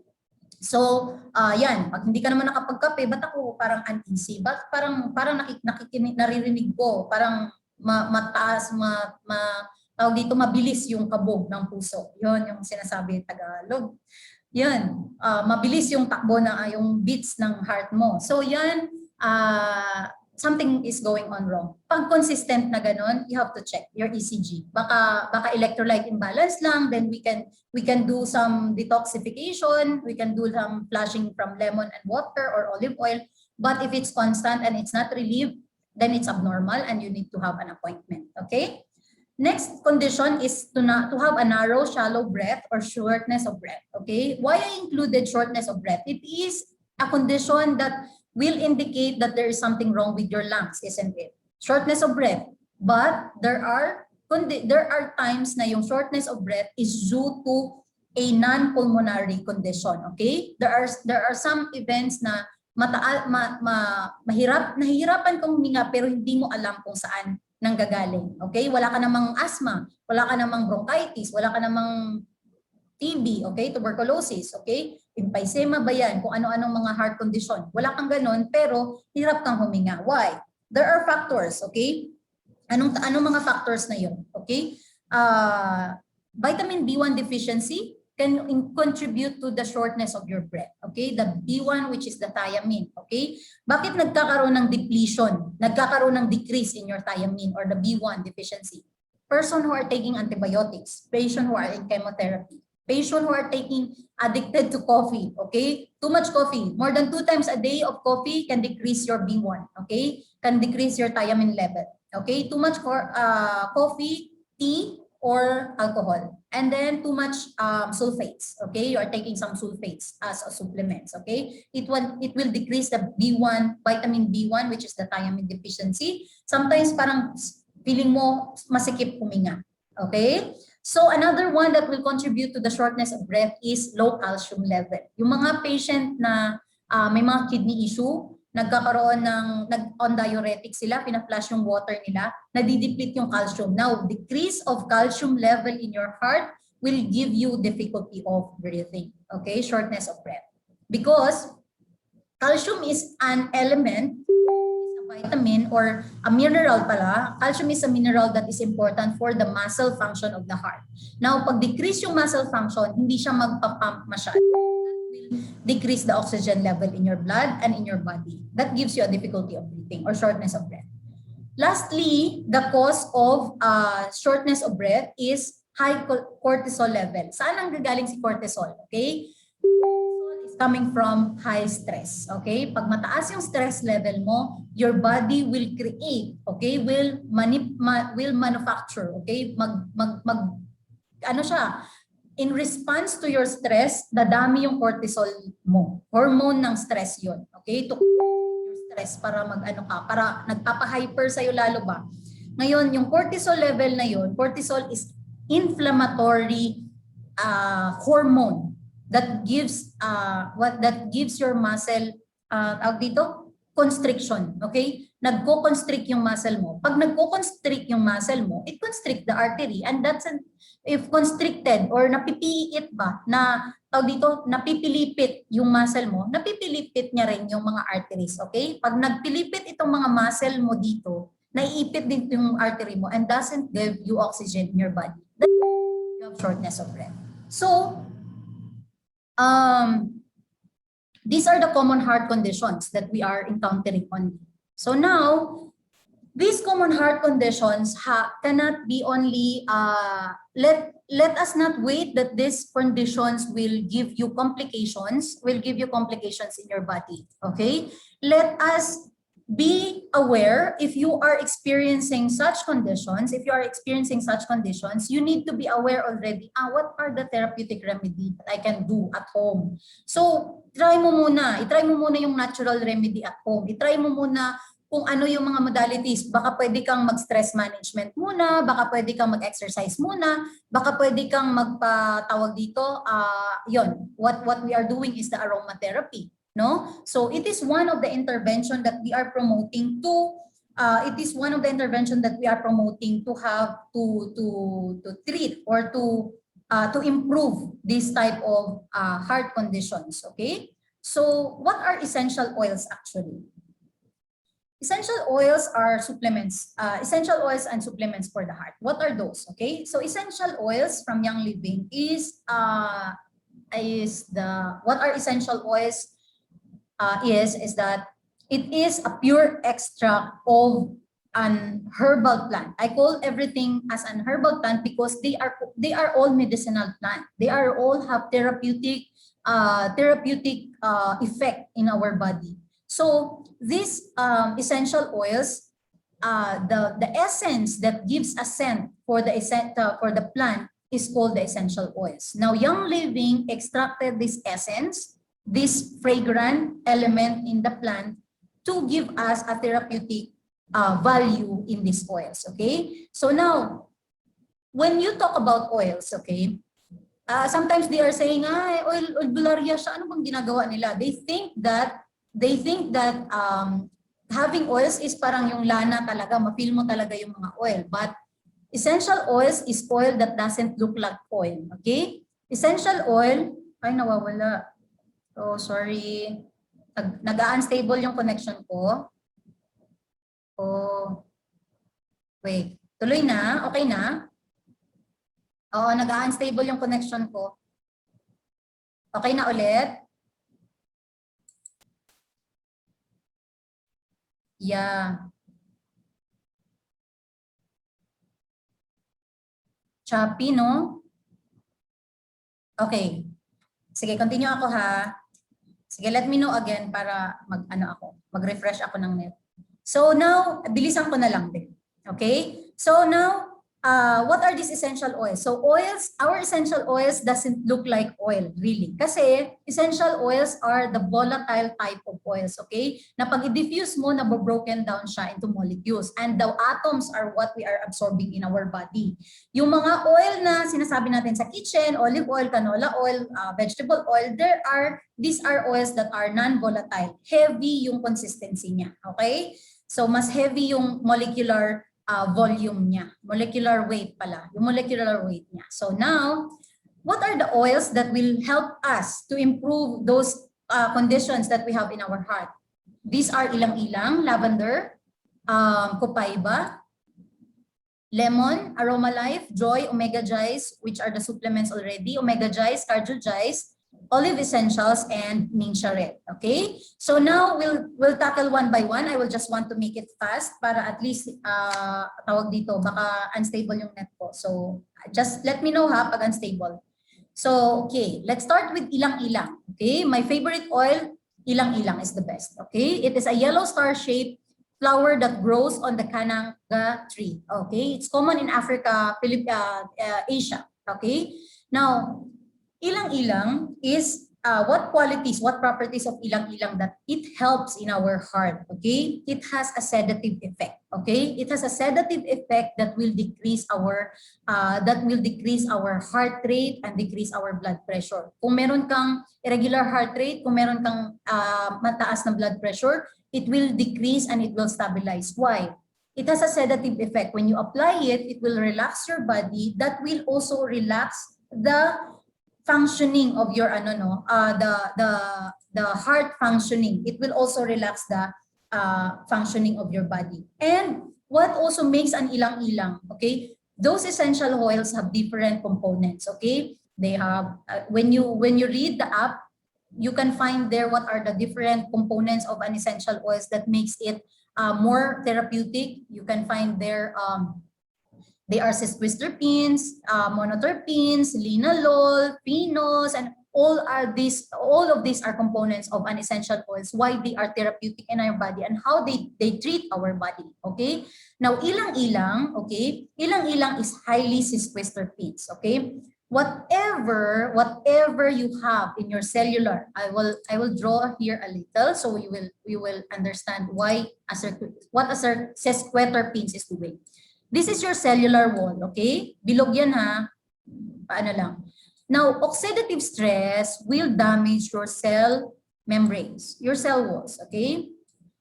So, yan, pag hindi ka naman nakapagkape, ba't ako parang uneasy? Ba't parang naririnig ko, parang mataas, tawag dito, mabilis yung kabog ng puso. Yun yung sinasabi Tagalog. Yan, mabilis yung takbo na yung beats ng heart mo. So yan, something is going on wrong. Pag consistent na ganun, you have to check your ECG. Baka electrolyte imbalance lang, then we can do some detoxification, we can do some flushing from lemon and water or olive oil. But if it's constant and it's not relieved, then it's abnormal and you need to have an appointment, okay? Next condition is to have a narrow, shallow breath or shortness of breath, okay? Why I included shortness of breath? It is a condition that will indicate that there is something wrong with your lungs, isn't it? Shortness of breath. But there are times na yung shortness of breath is due to a non-pulmonary condition, okay? There are some events na nahihirapan kang huminga pero hindi mo alam kung saan nanggagaling, okay? Wala ka namang asthma, wala ka namang bronchitis, wala ka namang TB, okay? Tuberculosis, okay? Emphysema ba yan? Kung ano-anong mga heart condition. Wala kang ganun, pero hirap kang huminga. Why? There are factors, okay? Anong mga factors na yun, okay? Vitamin B1 deficiency contribute to the shortness of your breath. Okay? The B1, which is the thiamine. Okay? Bakit nagkakaroon ng depletion? Nagkakaroon ng decrease in your thiamine or the B1 deficiency? Person who are taking antibiotics, patient who are in chemotherapy, patient who are taking addicted to coffee, okay? Too much coffee, more than 2 times a day of coffee can decrease your B1, okay? Can decrease your thiamine level, okay? Too much coffee, tea, or alcohol. And then too much sulfates, okay? You are taking some sulfates as supplements, okay? It will decrease the B1, vitamin B1, which is the thiamine deficiency. Sometimes parang feeling mo masikip huminga, okay? So another one that will contribute to the shortness of breath is low calcium level. Yung mga patient na may mga kidney issue, nagkakaroon ng on diuretic sila, pina-flush yung water nila, nadideplete yung calcium. Now, decrease of calcium level in your heart will give you difficulty of breathing, okay? Shortness of breath. Because calcium is an element, vitamin or a mineral pala. Calcium is a mineral that is important for the muscle function of the heart. Now, pag decrease yung muscle function, hindi siya magpa-pump masyado. That will decrease the oxygen level in your blood and in your body. That gives you a difficulty of breathing or shortness of breath. Lastly, the cause of shortness of breath is high cortisol level. Saan ang gagaling si cortisol? Okay? Coming from high stress, okay? Pag mataas yung stress level mo, your body will create, okay? Will manufacture, okay? Ano siya? In response to your stress, dadami yung cortisol mo. Hormone ng stress yun, okay? To your stress para para nagpapa-hyper sa'yo lalo ba? Ngayon, yung cortisol level na yun, cortisol is inflammatory hormone that gives your muscle constriction, okay? Nagko-constrict yung muscle mo. Pag nagko-constrict yung muscle mo, it constrict the artery, and if constricted or napipiit ba na napipilipit yung muscle mo, napipilipit niya rin yung mga arteries, okay? Pag nagpilipit itong mga muscle mo dito, naiipit din yung artery mo and doesn't give you oxygen in your body. That's why you have shortness of breath. So, these are the common heart conditions that we are encountering only. So now, these common heart conditions cannot be only, let us not wait that these conditions will give you complications in your body, okay? Let us be aware if you are experiencing such conditions, you need to be aware already, what are the therapeutic remedy that I can do at home. So, i-try mo muna yung natural remedy at home. I-try mo muna kung ano yung mga modalities. Baka pwede kang mag-stress management muna, baka pwede kang mag-exercise muna, baka pwede kang magpatawag dito, what we are doing is the aromatherapy. No? So it is one of the intervention that we are promoting to have to treat or to improve this type of heart conditions, okay? So what are essential oils actually? Essential oils are supplements, essential oils and supplements for the heart. What are those? Okay, so essential oils from Young Living what are essential oils? Is that it is a pure extract of an herbal plant. I call everything as an herbal plant because they are all medicinal plant. They are all have therapeutic effect in our body. So these essential oils, the essence that gives a scent for the plant is called the essential oils. Now, Young Living extracted this essence, this fragrant element in the plant, to give us a therapeutic value in these oils, okay? So now, when you talk about oils, okay, sometimes they are saying, oil bularia siya, ano bang ginagawa nila? They think that having oils is parang yung lana talaga, ma-feel mo talaga yung mga oil. But essential oils is oil that doesn't look like oil, okay? Essential oil, ay nawawala. Oh, sorry. Nag-unstable yung connection ko. Oh. Wait. Tuloy na? Okay na? Oo, nag-unstable yung connection ko. Okay na ulit? Yeah. Choppy, no? Okay. Sige, continue ako ha. Sige, let me know again para mag-refresh ako ng net. So now, bilisan ko na lang din. Okay? So now, what are these essential oils? So oils, our essential oils doesn't look like oil, really. Kasi essential oils are the volatile type of oils, okay? Na pag i-diffuse mo, nabobroken down siya into molecules. And the atoms are what we are absorbing in our body. Yung mga oil na sinasabi natin sa kitchen, olive oil, canola oil, vegetable oil, these are oils that are non-volatile. Heavy yung consistency niya, okay? So mas heavy yung molecular volume niya, molecular weight pala, yung molecular weight niya. So now, what are the oils that will help us to improve those conditions that we have in our heart? These are ilang-ilang, lavender, copaiba, lemon, aroma life, joy, omega gies, which are the supplements already, omega gies, cardio gies, olive essentials, and Ningxia red. Okay? So now we'll tackle one by one. I will just want to make it fast para at least tawag dito, baka unstable yung net ko. So just let me know ha pag unstable. So okay, let's start with ilang-ilang. Okay? My favorite oil, ilang-ilang is the best. Okay? It is a yellow star-shaped flower that grows on the kananga tree. Okay? It's common in Africa, Asia. Okay? Now, ilang-ilang is what qualities, what properties of ilang-ilang that it helps in our heart, okay? It has a sedative effect, okay? It has a sedative effect that will decrease our heart rate and decrease our blood pressure. Kung meron kang irregular heart rate, kung meron kang mataas na blood pressure, it will decrease and it will stabilize. Why? It has a sedative effect. When you apply it, it will relax your body. That will also relax the functioning of your the heart functioning. It will also relax the functioning of your body. And what also makes an ilang-ilang, okay? Those essential oils have different components, okay? They have when you read the app, you can find there what are the different components of an essential oils that makes it more therapeutic. You can find there they are sesquiterpenes, monoterpenes, linalool, phenols, and all of these are components of an essential oils, why they are therapeutic in our body and how they treat our body. Okay? Now, ilang-ilang, okay? Ilang-ilang is highly sesquiterpenes, okay? Whatever you have in your cellular, I will draw here a little so we will understand why what a sesquiterpenes is doing. This is your cellular wall, okay? Bilog yan ha. Paano lang. Now, oxidative stress will damage your cell membranes, your cell walls, okay?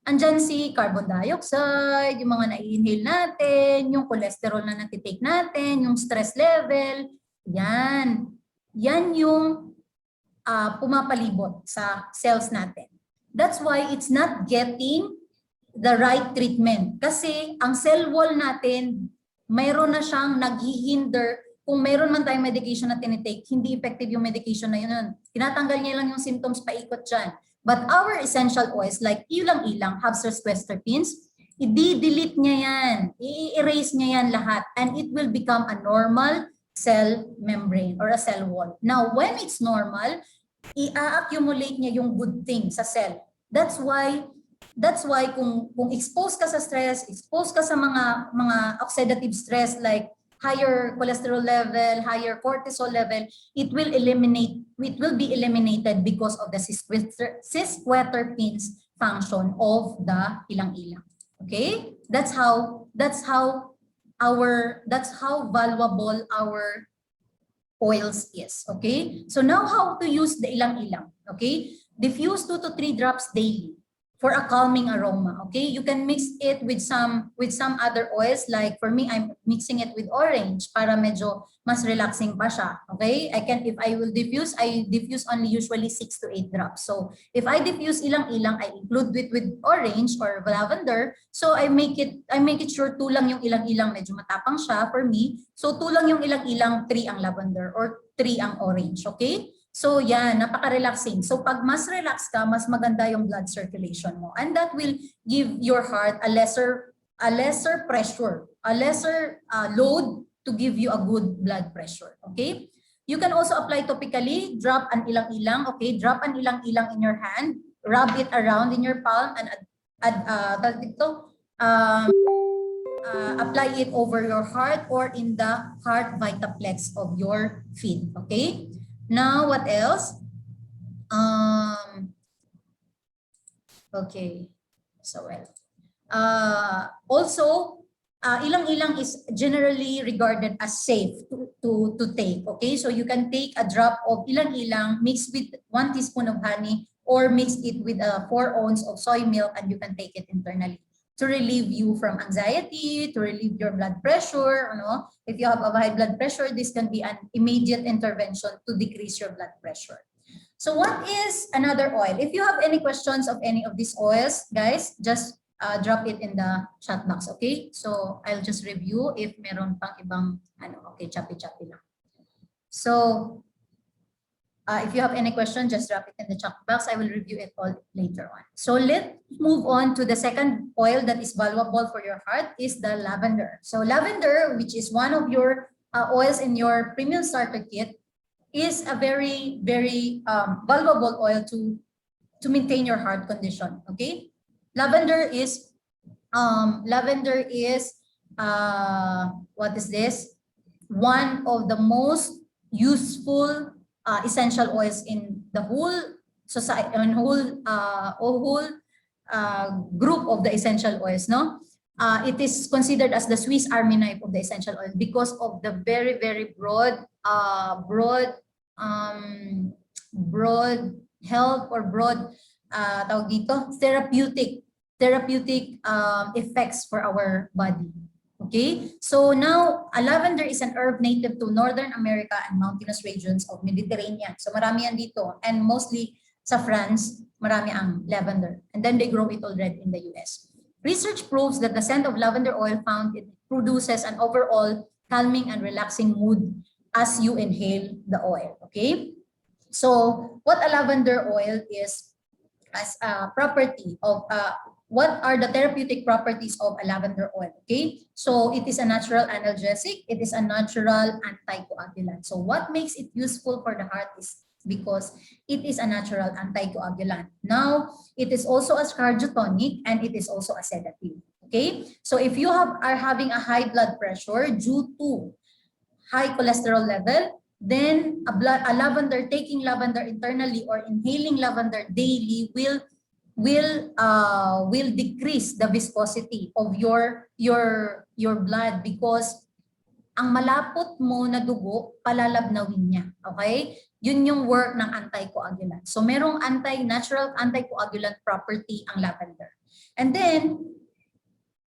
Andyan si carbon dioxide, yung mga na-inhale natin, yung cholesterol na natitake natin, yung stress level, yan. Yan yung pumapalibot sa cells natin. That's why it's not getting the right treatment. Kasi ang cell wall natin, mayroon na siyang naghihinder. Kung mayroon man tayong medication na tinitake, hindi effective yung medication na yun. Tinatanggal niya lang yung symptoms, paikot dyan. But our essential oils, like ilang-ilang, have sesquiterpenes, i-delete niya yan, i-erase niya yan lahat, and it will become a normal cell membrane or a cell wall. Now, when it's normal, i-accumulate niya yung good thing sa cell. That's why kung exposed ka sa stress, exposed ka sa mga oxidative stress like higher cholesterol level, higher cortisol level, it will be eliminated because of the sesquiterpenes function of the ilang-ilang. Okay? That's how valuable our oils is. Okay? So now how to use the ilang-ilang. Okay? Diffuse 2 to 3 drops daily for a calming aroma. Okay, you can mix it with some other oils. Like for me, I'm mixing it with orange para medyo mas relaxing pa siya. Okay, if I will diffuse, I diffuse only usually 6 to 8 drops. So if I diffuse ilang-ilang, I include it with orange or lavender. So I make it sure 2 lang yung ilang-ilang, medyo matapang siya for me. So 2 lang yung ilang-ilang, 3 ang lavender or 3 ang orange. Okay. So yan, napaka-relaxing. So pag mas relax ka, mas maganda yung blood circulation mo. And that will give your heart a lesser pressure, a lesser load to give you a good blood pressure. Okay? You can also apply topically, drop an ilang-ilang, okay? Drop an ilang-ilang in your hand, rub it around in your palm, and apply it over your heart or in the heart vitaplex of your feet. Okay? Now, what else? Okay. So, well. Also, ilang-ilang is generally regarded as safe to take. Okay? So, you can take a drop of ilang-ilang mixed with 1 teaspoon of honey or mix it with 4 ounces of soy milk, and you can take it internally to relieve you from anxiety, to relieve your blood pressure. Ano? If you have a high blood pressure, this can be an immediate intervention to decrease your blood pressure. So what is another oil? If you have any questions of any of these oils, guys, just drop it in the chat box, okay? So I'll just review if meron pang ibang, okay, choppy-choppy lang. So if you have any question, just drop it in the chat box. I will review it all later on. So let's move on to the second oil that is valuable for your heart is the lavender. So lavender, which is one of your oils in your premium starter kit, is a very, very valuable oil to maintain your heart condition. Okay, lavender is what is this? One of the most useful essential oils in the whole society, and whole group of the essential oils. No, it is considered as the Swiss Army knife of the essential oil because of the very, very broad health or broad tawag dito, therapeutic effects for our body. Okay, so now lavender is an herb native to Northern America and mountainous regions of Mediterranean. So marami yan dito, and mostly sa France, marami ang lavender. And then they grow it already in the US. Research proves that the scent of lavender oil found it produces an overall calming and relaxing mood as you inhale the oil. Okay, so what a lavender oil is as a property of what are the therapeutic properties of a lavender oil? Okay, so it is a natural analgesic, it is a natural anticoagulant. So what makes it useful for the heart is because it is a natural anticoagulant. Now, it is also a cardiotonic and it is also a sedative. Okay, so if you are having a high blood pressure due to high cholesterol level, then taking lavender internally or inhaling lavender daily will decrease the viscosity of your blood, because ang malapot mo na dugo, palalabnawin niya. Okay? Yun yung work ng anticoagulant. So merong natural anticoagulant property ang lavender. And then,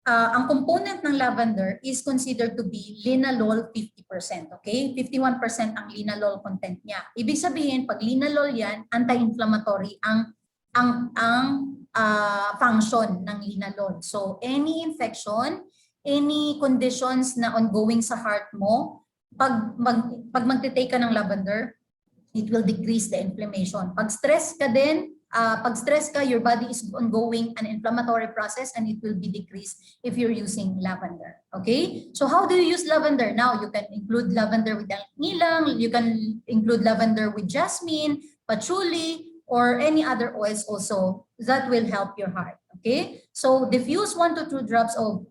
ang component ng lavender is considered to be linalool 50%. Okay? 51% ang linalool content niya. Ibig sabihin, pag linalool yan, anti-inflammatory ang function ng linalool. So any infection, any conditions na ongoing sa heart mo, pag magte-take ka ng lavender, it will decrease the inflammation. Pag stress ka din, your body is ongoing an inflammatory process and it will be decreased if you're using lavender. Okay? So how do you use lavender? Now, you can include lavender with ilang-ilang, you can include lavender with jasmine, patchouli, or any other oils also that will help your heart. Okay? So diffuse 1 to 2 drops of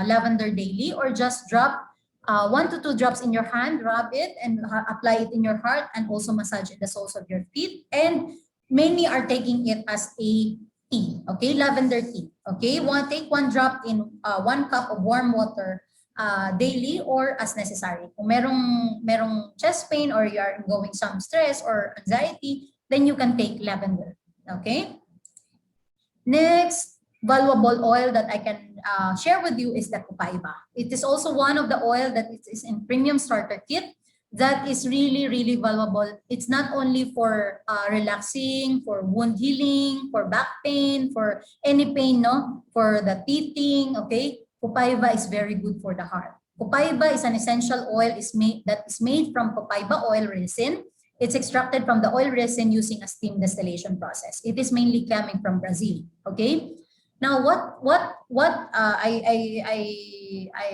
lavender daily, or just drop 1 to 2 drops in your hand, rub it and apply it in your heart, and also massage in the soles of your feet. And many are taking it as a tea, okay? Lavender tea, okay? Take 1 drop in 1 cup of warm water daily or as necessary. Kung merong chest pain or you are going some stress or anxiety, then you can take lavender, okay? Next valuable oil that I can share with you is the copaiba. It is also one of the oil that is in premium starter kit that is really, really valuable. It's not only for relaxing, for wound healing, for back pain, for any pain, no? For the teething, okay? Copaiba is very good for the heart. Copaiba is an essential oil that is made from copaiba oil resin. It's extracted from the oil resin using a steam distillation process. It is mainly coming from Brazil. Okay. Now, I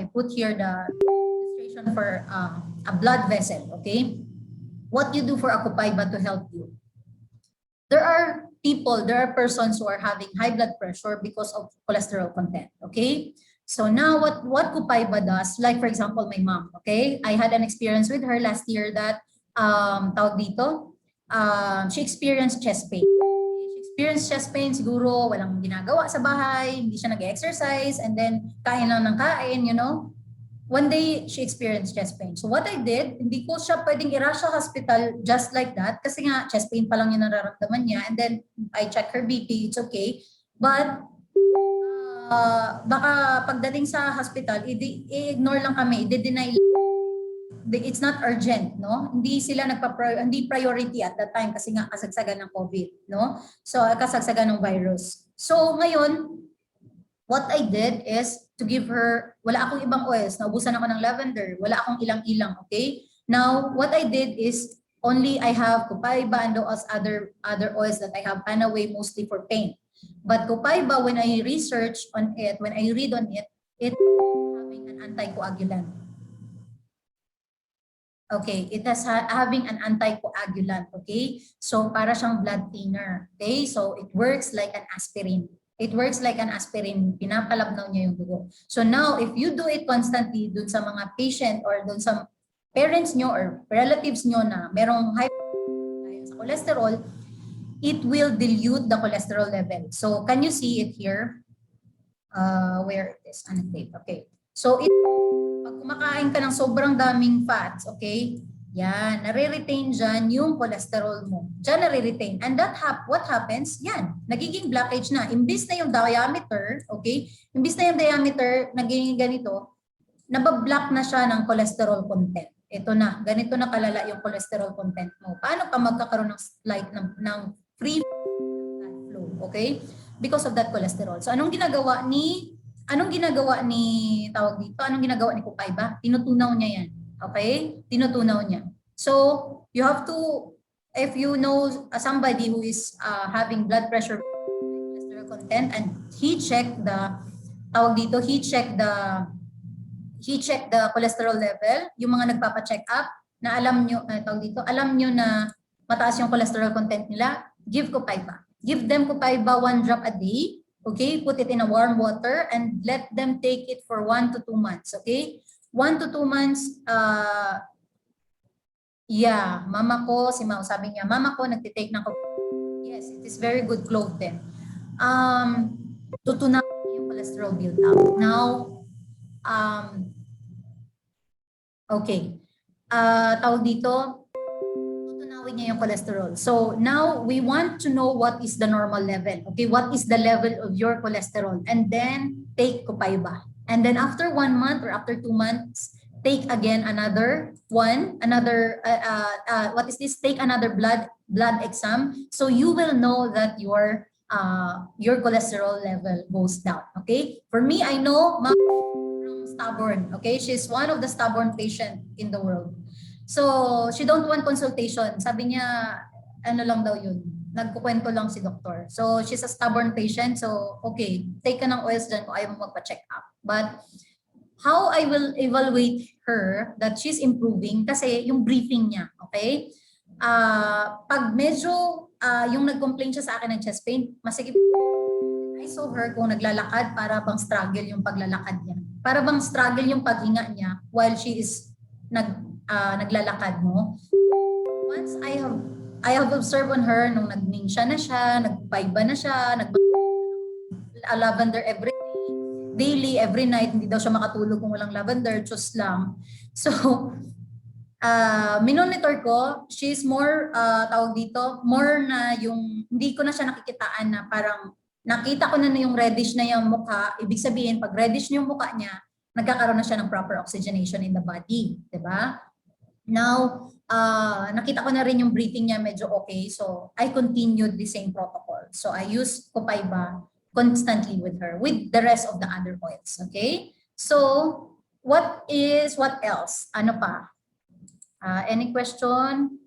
put here the illustration for a blood vessel. Okay. What you do for a Copaiba to help you? There are persons who are having high blood pressure because of cholesterol content. Okay. So now what Copaiba does, like for example, my mom, okay? I had an experience with her last year that tawag dito, she experienced chest pain. She experienced chest pain, siguro walang ginagawa sa bahay, hindi siya nag-exercise, and then kain lang ng kain, you know. One day, she experienced chest pain. So what I did, hindi ko siya pwedeng i-rush sa hospital just like that kasi nga chest pain pa lang yung nararamdaman niya, and then I check her BP, it's okay. But baka pagdating sa hospital, i-ignore lang kami, i-deny. It's not urgent, no? Hindi sila hindi priority at that time kasi nga kasagsagan ng COVID, no? So kasagsagan ng virus. So ngayon, what I did is to give her, wala akong ibang oils, naubusan ako ng lavender, wala akong ilang-ilang, okay? Now, what I did is only I have Copaiba and those other oils that I have Panaway mostly for pain. But Copaiba, when I research on it, when I read on it, it's having an anticoagulant. Okay, it has having an anticoagulant, okay? So para siyang blood thinner, okay? So it works like an aspirin. It works like an aspirin, pinapalabnaw niya yung dugo. So now, if you do it constantly dun sa mga patient or dun sa parents nyo or relatives nyo na merong high sa cholesterol, it will dilute the cholesterol level. So can you see it here? Where it is? Annotate. Okay. So pag kumakain ka ng sobrang daming fats, okay? Yan, nare-retain dyan yung cholesterol mo. Dyan nare-retain. And what happens? Yan, nagiging blockage na. Imbis na yung diameter, okay? Imbis na yung diameter, nagiging ganito, nabablock na siya ng cholesterol content. Ito na, ganito na kalala yung cholesterol content mo. Paano ka magkakaroon ng free blood flow, okay? Because of that cholesterol. So anong ginagawa ni tawag dito? Anong ginagawa ni Copaiba? Tinutunaw niya yan. Okay? Tinutunaw niya. So, you have to, if you know somebody who is having blood pressure, cholesterol content, and he checked the cholesterol level, yung mga nagpapa-check up, na alam nyo, alam nyo na mataas yung cholesterol content nila, give Copaiba. Give them Copaiba 1 drop a day. Okay? Put it in a warm water and let them take it for 1 to 2 months. Okay? 1 to 2 months, yeah, mama ko, si Mau, sabi niya, mama ko nagtitake ng yes, it is very good clove then. Tutunaw yung cholesterol build up. Now, okay, tawag dito, tutunawin niya yung cholesterol. So now, we want to know what is the normal level. Okay, what is the level of your cholesterol? And then, take Copaiba. And then after 1 month or after 2 months, take again another one, what is this? Take another blood exam. So you will know that your cholesterol level goes down. Okay. For me, I know Mom is stubborn. Okay, she's one of the stubborn patient in the world. So she don't want consultation. Sabi niya, ano lang daw yun. Nagkukwento lang si doktor. So, she's a stubborn patient. So, okay, take ka ng oils dyan kung ayaw mo magpa-check up. But, how I will evaluate her that she's improving kasi yung briefing niya, okay? Pag medyo yung nag-complain siya sa akin ng chest pain, masigit, I saw her kung naglalakad, para bang struggle yung paglalakad niya. Para bang struggle yung paghinga niya while she is naglalakad mo. Once I have observed on her nung nag-minsya na siya, nag-Copaiba na siya, lavender every day, daily, every night, hindi daw siya makatulog kung walang lavender, just lang. So, minonitor ko, she's more, tawag dito, more na yung, hindi ko na siya nakikitaan na parang, nakita ko na yung reddish na yung mukha, ibig sabihin, pag reddish na yung mukha niya, nagkakaroon na siya ng proper oxygenation in the body, diba? Now, nakita ko na rin yung breathing niya medyo okay. So, I continued the same protocol. So, I used Copaiba constantly with her, with the rest of the other oils. Okay? So, what else? Ano pa? Any question?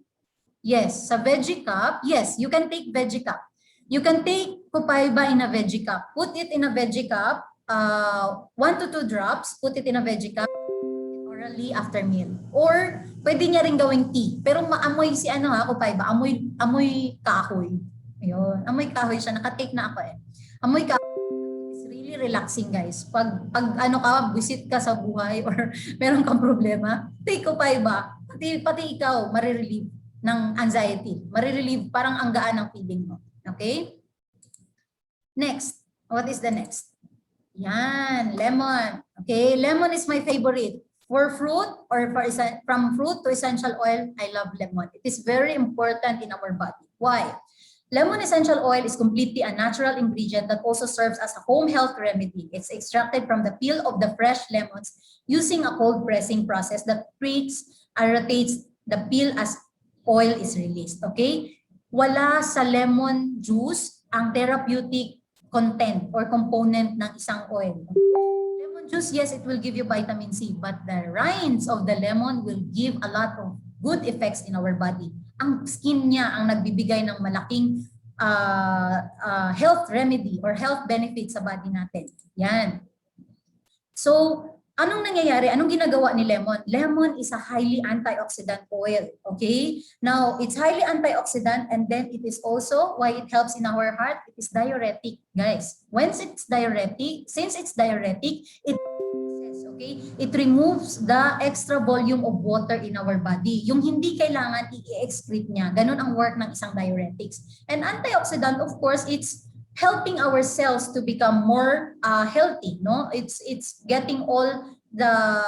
Yes, sa veggie cup, yes, you can take veggie cup. You can take copaiba in a veggie cup. Put it in a veggie cup, 1 to 2 drops, put it in a veggie cup orally after meal. Or pwede niya rin gawing tea. Pero maamoy si ano ha, copaiba, amoy kahoy. Ayun, amoy kahoy siya. Nakatake na ako eh. Amoy kahoy is really relaxing guys. Pag ano ka, visit ka sa buhay or meron kang problema, take copaiba. Pati ikaw, marirelieve ng anxiety. Marirelieve, parang ang gaan ng feeling mo. Okay? Next. What is the next? Yan, lemon. Okay, lemon is my favorite. For fruit or from fruit to essential oil, I love lemon. It is very important in our body. Why? Lemon essential oil is completely a natural ingredient that also serves as a home health remedy. It's extracted from the peel of the fresh lemons using a cold pressing process that treats or rotates the peel as oil is released. Okay? Wala sa lemon juice ang therapeutic content or component ng isang oil. Lemon juice, yes, it will give you vitamin C, but the rinds of the lemon will give a lot of good effects in our body. Ang skin niya ang nagbibigay ng malaking health remedy or health benefits sa body natin. Yan. So, anong nangyayari? Anong ginagawa ni lemon? Lemon is a highly antioxidant oil. Okay? Now, it's highly antioxidant and then it is also why it helps in our heart. It is diuretic, guys. Since it's diuretic, okay, it removes the extra volume of water in our body. Yung hindi kailangan i-excrete niya. Ganun ang work ng isang diuretics. And antioxidant, of course, it's helping our cells to become more healthy, no? It's getting all the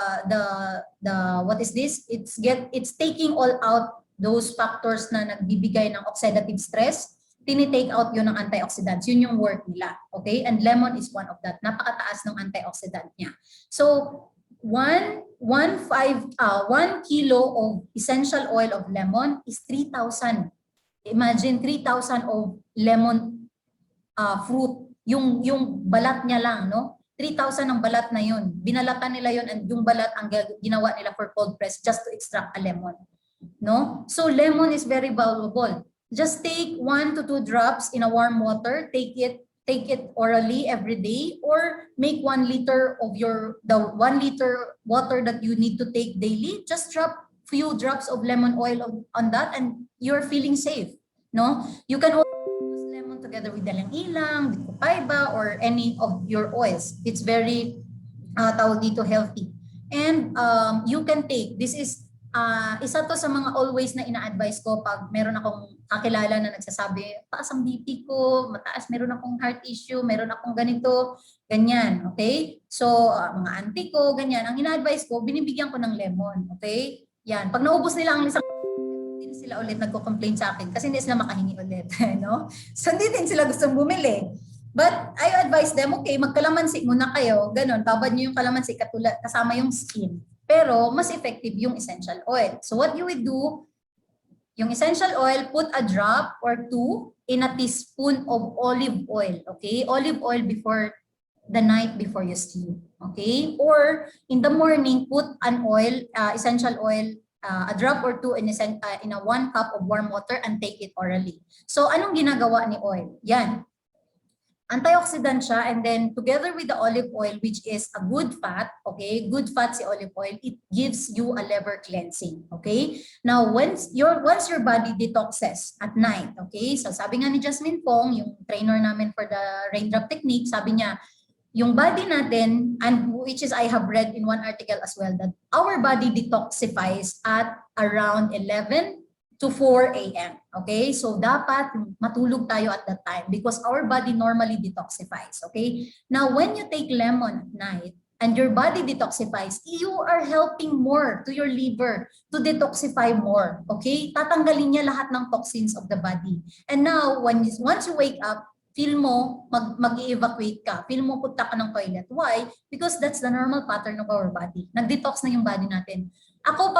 what is this? It's taking all out those factors na nagbibigay ng oxidative stress. Tinitake out yun ng antioxidants. Yun yung work nila. Okay? And lemon is one of that. Napakataas ng antioxidant niya. So, 1 kilo of essential oil of lemon is 3,000. Imagine 3,000 of lemon fruit. Yung balat niya lang, no? 3,000 ang balat na yun. Binalatan nila yun and yung balat ang ginawa nila for cold press just to extract a lemon. No? So, lemon is very valuable. Just take 1 to 2 drops in a warm water. Take it orally every day, or make 1 liter of the 1 liter water that you need to take daily. Just drop few drops of lemon oil on that, and you're feeling safe. No, you can also use lemon together with dalang-ilang, with copaiba, or any of your oils. It's very tawag dito healthy, and you can take. This is isa to sa mga always na ina-advise ko pag meron akong kakilala na nagsasabi, taas ang BP ko, mataas, meron akong heart issue, meron akong ganito, ganyan, okay? So, mga auntie ko, ganyan. Ang ina-advise ko, binibigyan ko ng lemon, okay? Yan. Pag naubos nila ang isang, hindi sila ulit nagko-complain sa akin kasi hindi sila makahingi ulit, no? So, hindi din sila gustong bumili. But I advise them, okay, magkalamansi muna kayo, ganun, babad nyo yung kalamansi kasama yung skin. Pero mas effective yung essential oil. So what you would do, yung essential oil, put a drop or 2 in a teaspoon of olive oil. Okay? Olive oil before the night before you sleep. Okay? Or in the morning, put an oil, essential oil, a drop or 2 in a 1 cup of warm water and take it orally. So anong ginagawa ni oil? Yan. Antioxidant siya, and then together with the olive oil, which is a good fat, okay, good fat si olive oil, it gives you a liver cleansing, okay? Now, once your body detoxes at night, okay, so sabi nga ni Jasmine Pong, yung trainer namin for the raindrop technique, sabi niya, yung body natin, and which is I have read in one article as well, that our body detoxifies at around 11 to 4 a.m. Okay? So, dapat matulog tayo at that time because our body normally detoxifies. Okay? Now, when you take lemon at night and your body detoxifies, you are helping more to your liver to detoxify more. Okay? Tatanggalin niya lahat ng toxins of the body. And now, once you wake up, feel mo mag-evacuate ka. Feel mo punta ka ng toilet. Why? Because that's the normal pattern of our body. Nag-detox na yung body natin. Ako,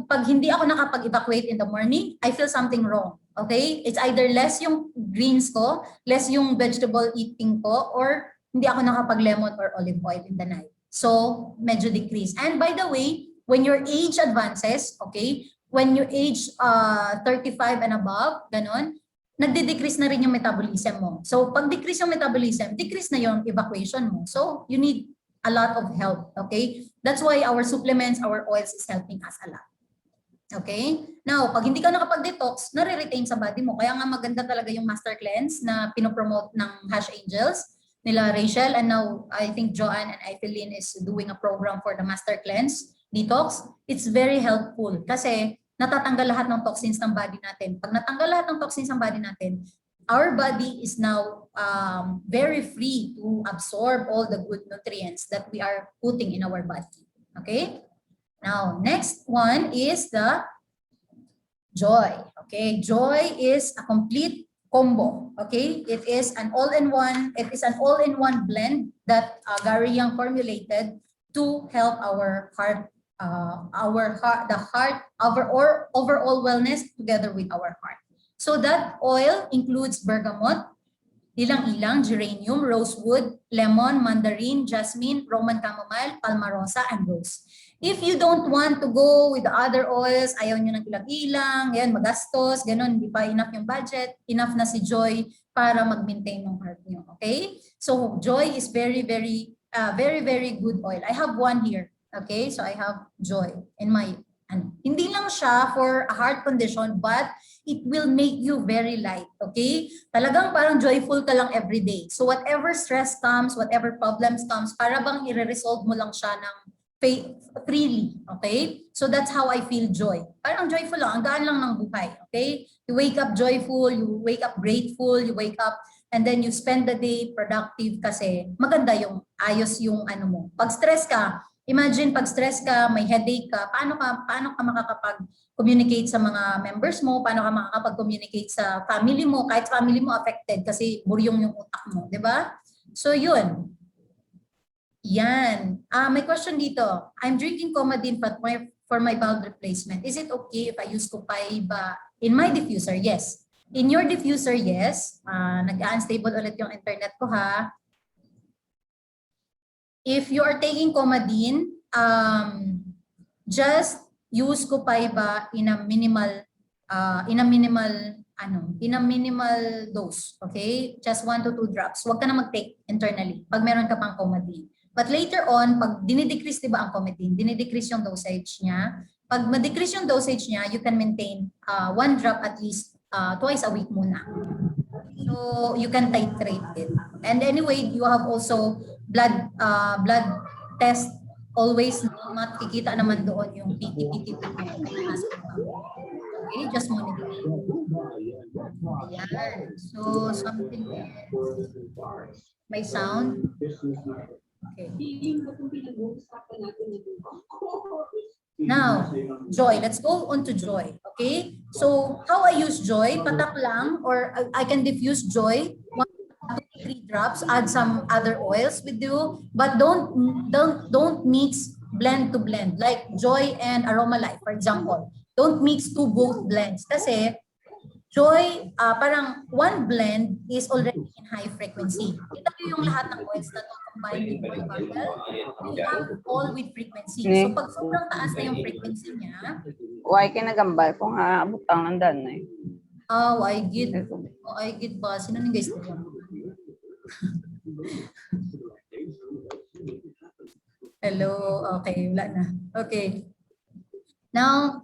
pag hindi ako nakapag-evacuate in the morning, I feel something wrong. Okay? It's either less yung greens ko, less yung vegetable eating ko, or hindi ako nakapag-lemon or olive oil in the night. So, medyo decrease. And by the way, when your age advances, okay, when you age 35 and above, ganon, nagde-decrease na rin yung metabolism mo. So pag decrease yung metabolism, decrease na yung evacuation mo. So you need a lot of help, okay? That's why our supplements, our oils is helping us a lot. Okay? Now, pag hindi ka nakapag-detox, nare-retain sa body mo. Kaya nga maganda talaga yung Master Cleanse na pinopromote ng Hash Angels nila Rachel, and now I think Joanne and Evelyn is doing a program for the Master Cleanse Detox. It's very helpful kasi natatanggal lahat ng toxins ng body natin. Pag natanggal lahat ng toxins ng body natin, our body is now very free to absorb all the good nutrients that we are putting in our body. Okay? Now, next one is the joy. Okay, joy is a complete combo. Okay, it is an all-in-one. It is an all-in-one blend that Gary Young formulated to help our heart, our overall wellness together with our heart. So that oil includes bergamot, ilang-ilang, geranium, rosewood, lemon, mandarin, jasmine, Roman chamomile, palmarosa, and rose. If you don't want to go with the other oils, ayaw nyo ng ilang-ilang, yan, magastos, ganun, hindi pa enough yung budget, enough na si Joy para mag-maintain ng heart nyo, okay? So Joy is very, very good oil. I have one here, okay? So I have Joy in my, hindi lang siya for a heart condition, but it will make you very light, okay? Talagang parang joyful ka lang every day. So whatever stress comes, whatever problems comes, para bang i-resolve mo lang siya ng freely, okay? So that's how I feel joy. Parang joyful lang, ang gaan lang ng buhay, okay? You wake up joyful, you wake up grateful, you wake up and then you spend the day productive kasi maganda yung ayos yung ano mo. Pag stress ka, imagine pag stress ka, may headache ka, paano ka makakapag-communicate sa mga members mo, paano ka makakapag-communicate sa family mo, kahit family mo affected kasi buryong yung utak mo, di ba? So yun. Yan. May question dito. I'm drinking Comadin for my valve replacement. Is it okay if I use Copaiba in my diffuser? Yes. In your diffuser, yes. Nag-unstable ulit yung internet ko ha. If you are taking Comadin, just use Copaiba in a minimal dose, okay? Just 1 to 2 drops. Huwag ka na mag-take internally pag meron ka pang Comadin. But later on, pag dinidecrease, di ba ang Comadin, dinidecrease yung dosage niya. Pag ma-decrease yung dosage niya, you can maintain 1 drop at least twice a week muna. So you can titrate it. And anyway, you have also blood test always, makikita naman doon yung PT. Okay, just monitor. Ayan. So something else. May sound. Okay. Now, Joy. Let's go on to Joy. Okay? So, how I use Joy, patak lang, or I can diffuse Joy, 1 to 3 drops, add some other oils with you, but don't mix blend to blend, like Joy and Aroma Life, for example. Don't mix both blends. Kasi, Joy, parang one blend is already in high frequency. Kita nyo yung lahat ng oils na to combined with Joy Bundle, we have all with frequency. So pag sobrang taas na yung frequency niya, why kinagambal kung abot ang nandan na eh. I get ba? Sino nang guys? Hello, okay, wala na. Okay. Now,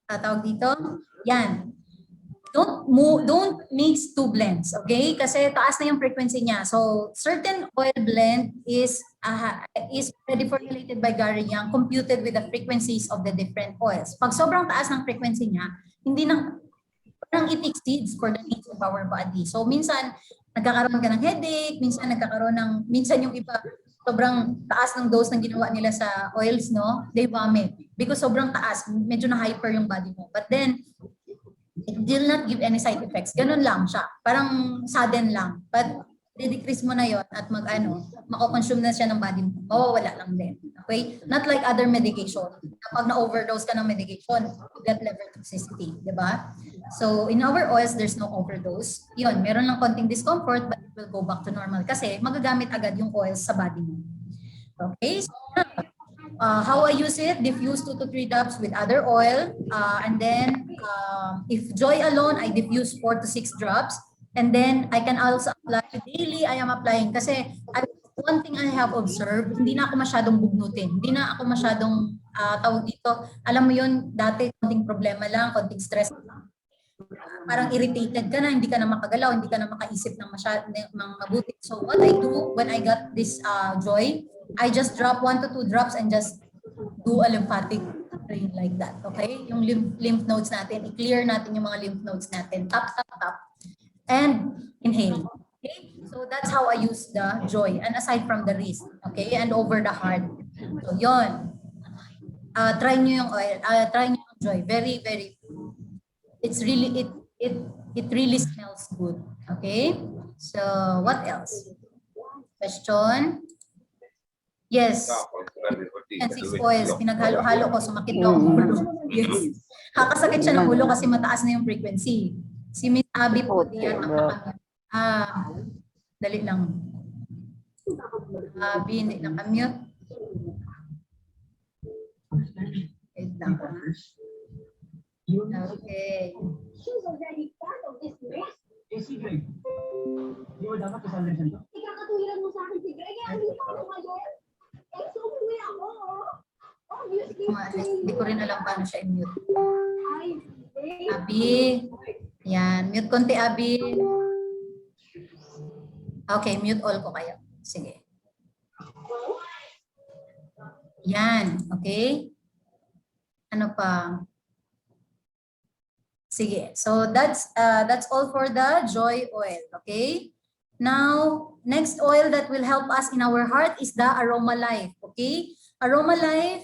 tawag dito, yan. Don't mix 2 blends, okay? Kasi taas na yung frequency niya. So, certain oil blend is already formulated by Gary Young, computed with the frequencies of the different oils. Pag sobrang taas ng frequency niya, hindi na, parang it exceeds for the needs of our body. So, minsan, nagkakaroon ka ng headache, minsan yung iba, sobrang taas ng dose ng ginawa nila sa oils, no? They vomit. Because sobrang taas, medyo na-hyper yung body mo. But then, it will not give any side effects. Ganun lang siya. Parang sudden lang. But, de-decrease mo na yon at mako-consume na siya ng body mo. Mawawala lang din. Okay? Not like other medication. Kapag na-overdose ka ng medication, you get liver toxicity. Diba? So, in our oils, there's no overdose. Yun, meron lang konting discomfort, but it will go back to normal. Kasi, magagamit agad yung oils sa body mo. Okay? So, how I use it, diffuse 2 to 3 drops with other oil. And then if Joy alone, I diffuse 4 to 6 drops. And then I can also apply daily. I am applying kasi one thing I have observed, hindi na ako masyadong bugnutin. Hindi na ako masyadong tawag dito. Alam mo yun, dati konting problema lang, konting stress. Parang irritated ka na, hindi ka na makagalaw, hindi ka na makaisip ng mabuti. So what I do when I got this Joy, I just drop 1 to 2 drops and just do a lymphatic drain like that. Okay? Yung lymph nodes natin, i-clear natin yung mga lymph nodes natin. Tap, tap, tap. And inhale. Okay? So that's how I use the Joy. And aside from the wrist. Okay? And over the heart. So yon. Try nyo yung oil. Try nyo yung Joy. Very, very, it's really, it really smells good. Okay? So what else? Question? Yes. And 6 oils. Pinaghalo-halo ko. Sumakit daw ang ulo. Yes. Kakasakit siya ng ulo kasi mataas na yung frequency. Si Miss Abby po yan ang dali lang. Abby, hindi nakamute. Wait lang. Okay. She's already part of this mess. Si Greg. Di ba dapat kasama rin siya? Ikakatuwiran mo sa akin si Greg. Hindi pa ako ngayon. So umuwi ako. Obviously. Hindi ko rin alam paano siya i-mute. Ay, Abby. Yan. Mute konti, Abby. Okay, mute all ko kayo. Sige. Yan. Okay. Ano pa? Sige. So that's all for the Joy oil. Okay. Now, next oil that will help us in our heart is the Aroma Life. Okay. Aroma Life,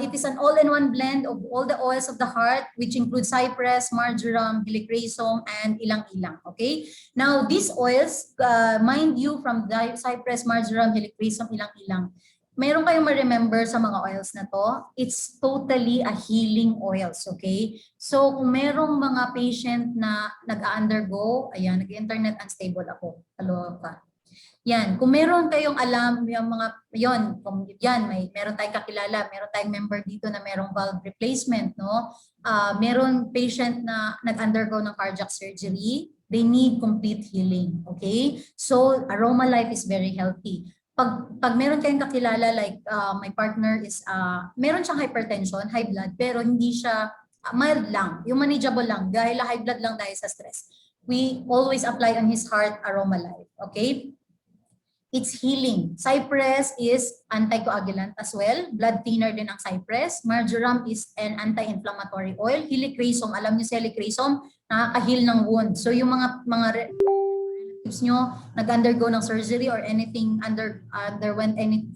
it is an all-in-one blend of all the oils of the heart, which include cypress, marjoram, helichrysum, and ilang-ilang. Okay. Now, these oils, mind you, from the cypress, marjoram, helichrysum, ilang-ilang. Meron kayong ma-remember sa mga oils na to, it's totally a healing oils, okay? So kung merong mga patient na nag-undergo, ayan, nag-internet unstable ako, kaloka. Yan, kung meron kayong alam, yung mga, yon, kung yan, meron tayong kakilala, meron tayong member dito na merong valve replacement, no? Meron patient na nag-undergo ng cardiac surgery, they need complete healing, okay? So Aroma Life is very healthy. Pag meron kayong kakilala, like my partner is, meron siyang hypertension, high blood, pero hindi siya, mild lang, yung manageable lang, dahil high blood lang dahil sa stress. We always apply on his heart Aroma Life, okay? It's healing. Cypress is anticoagulant as well. Blood thinner din ang cypress. Marjoram is an anti-inflammatory oil. Helichrysum, alam niyo si helichrysum, nakaka-heal ng wound. So yung mga relatives nyo nag-undergo ng surgery or anything underwent any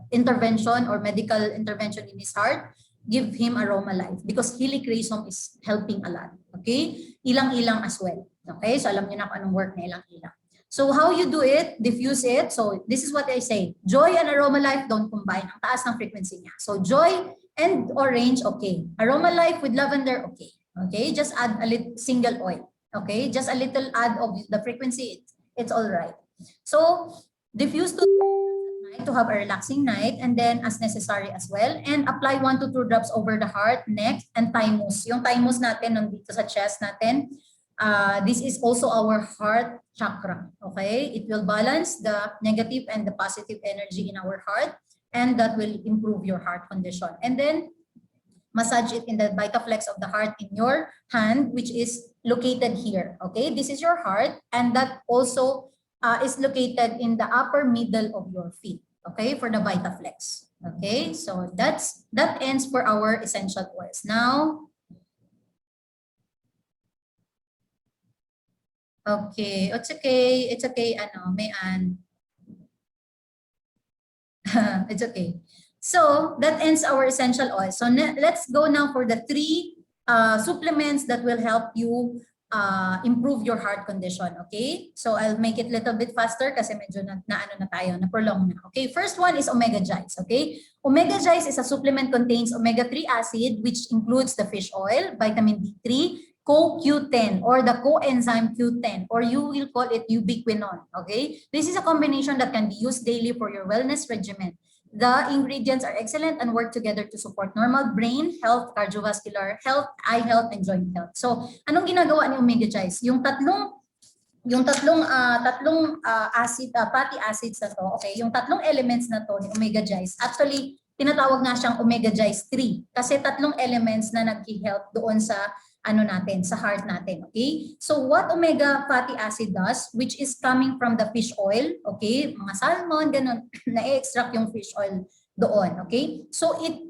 intervention or medical intervention in his heart, give him Aroma Life because helichrysum is helping a lot. Okay? Ilang-ilang as well. Okay? So alam niyo na kung anong work na ilang-ilang. So how you do it, diffuse it. So this is what I say. Joy and Aroma Life don't combine. Ang taas ng frequency niya. So Joy and orange, okay. Aroma Life with lavender, okay. Okay, just add a little single oil. Okay, just a little add of the frequency, it's all right. So diffuse to night to have a relaxing night, and then as necessary as well, and apply 1 to 2 drops over the heart, neck, and thymus. Yung thymus natin nandito sa chest natin. This is also our heart chakra. Okay, it will balance the negative and the positive energy in our heart, and that will improve your heart condition. And then massage it in the vitaflex of the heart in your hand, which is located here. Okay, this is your heart, and that also is located in the upper middle of your feet. Okay, for the vitaflex. Okay, so that ends for our essential oils. Now, okay, it's okay. It's okay. Ano, Mayan. It's okay. So that ends our essential oil. So let's go now for the 3 supplements that will help you improve your heart condition. Okay? So I'll make it a little bit faster kasi medyo na tayo, na prolong na. Okay? First one is Omega Gize. Okay? Omega Gize is a supplement contains omega-3 acid, which includes the fish oil, vitamin D3, CoQ10 or the coenzyme Q10, or you will call it ubiquinone. Okay? This is a combination that can be used daily for your wellness regimen. The ingredients are excellent and work together to support normal brain health, cardiovascular health, eye health, and joint health. So, anong ginagawa ni Omega Guys? Fatty acids na to, okay, yung tatlong elements na to ni Omega Guys, actually, tinatawag nga siyang Omega Guys 3 kasi tatlong elements na nag-help doon sa sa heart natin, okay? So what omega fatty acid does, which is coming from the fish oil, okay? Mga salmon, ganun, na-extract yung fish oil doon, okay? So it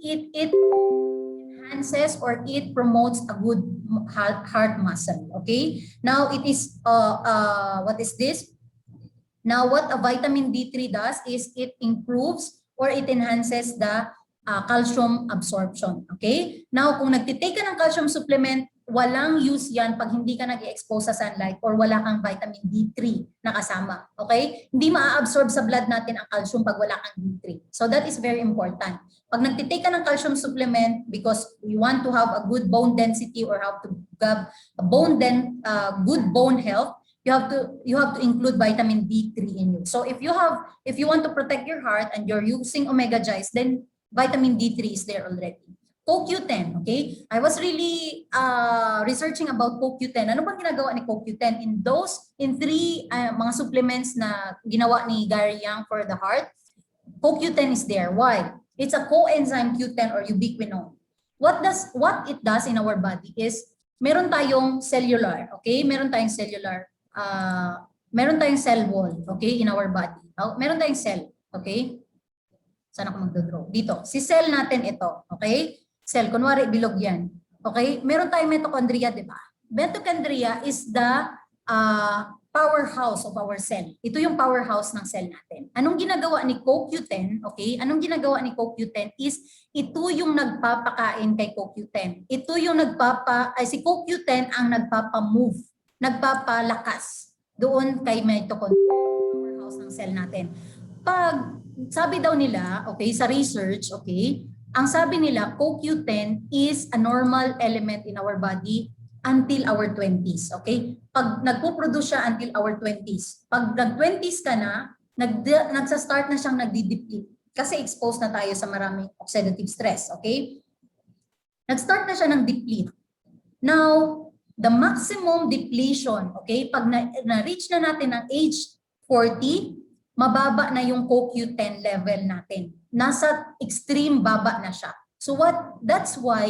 enhances or it promotes a good heart muscle, okay? Now it is, what is this? Now what a vitamin D3 does is it improves or it enhances the calcium absorption, okay? Now kung nagtitake ka ng calcium supplement, walang use yan pag hindi ka nag-expose sa sunlight or wala kang vitamin D3 na kasama. Okay? Hindi maa-absorb sa blood natin ang calcium pag wala kang D3. So that is very important. Pag nagtitake ka ng calcium supplement because you want to have a good bone density or have to have a good bone health, you have to include vitamin D3 in you. So if you want to protect your heart and you're using Omega Guys, then vitamin D3 is there already. CoQ10, okay? I was really researching about CoQ10. Ano bang ginagawa ni CoQ10 in three mga supplements na ginawa ni Gary Young for the heart? CoQ10 is there. Why? It's a coenzyme Q10 or ubiquinone. What it does in our body is meron tayong cellular, okay? Meron tayong cell wall, okay, in our body. Meron tayong cell, okay? Saan ako magdodraw? Dito. Si cell natin ito, okay? Cell, kunwari bilog yan. Okay? Meron tayong mitochondria, di ba? Mitochondria is the powerhouse of our cell. Ito yung powerhouse ng cell natin. Anong ginagawa ni CoQ10? Okay? Anong ginagawa ni CoQ10 is ito yung nagpapakain kay CoQ10. Ito yung si CoQ10 ang nagpapamove, nagpapalakas doon kay mitochondria, powerhouse ng cell natin. Sabi daw nila, okay, sa research, okay, ang sabi nila, CoQ10 is a normal element in our body until our 20s, okay? Pag nagpo-produce siya until our 20s. Pag nag-20s ka na, nagsa-start na siyang nagdi-deplete kasi exposed na tayo sa maraming oxidative stress, okay? Nag-start na siya ng deplete. Now, the maximum depletion, okay, pag na-reach na natin ang age 40, mababa na yung CoQ10 level natin. Nasa extreme baba na siya. So that's why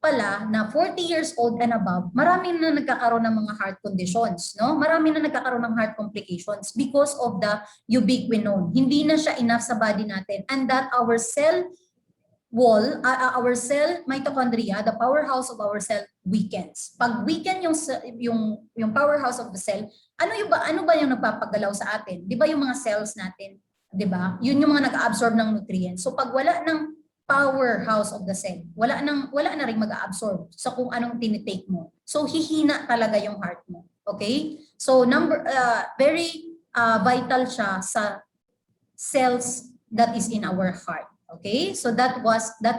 pala na 40 years old and above, marami na nagkakaroon ng mga heart conditions, no? Marami na nagkakaroon ng heart complications because of the ubiquinone. Hindi na siya enough sa body natin and that our cell wall, our cell mitochondria, the powerhouse of our cell weakens. Pag weaken yung powerhouse of the cell, ano ba yung nagpapagalaw sa atin? 'Di ba yung mga cells natin, 'di ba? Yun yung mga nag-absorb ng nutrients. So pag wala ng powerhouse of the cell, wala na ring mag-absorb sa kung anong tinitake mo. So hihina talaga yung heart mo. Okay? So very vital siya sa cells that is in our heart. Okay? So that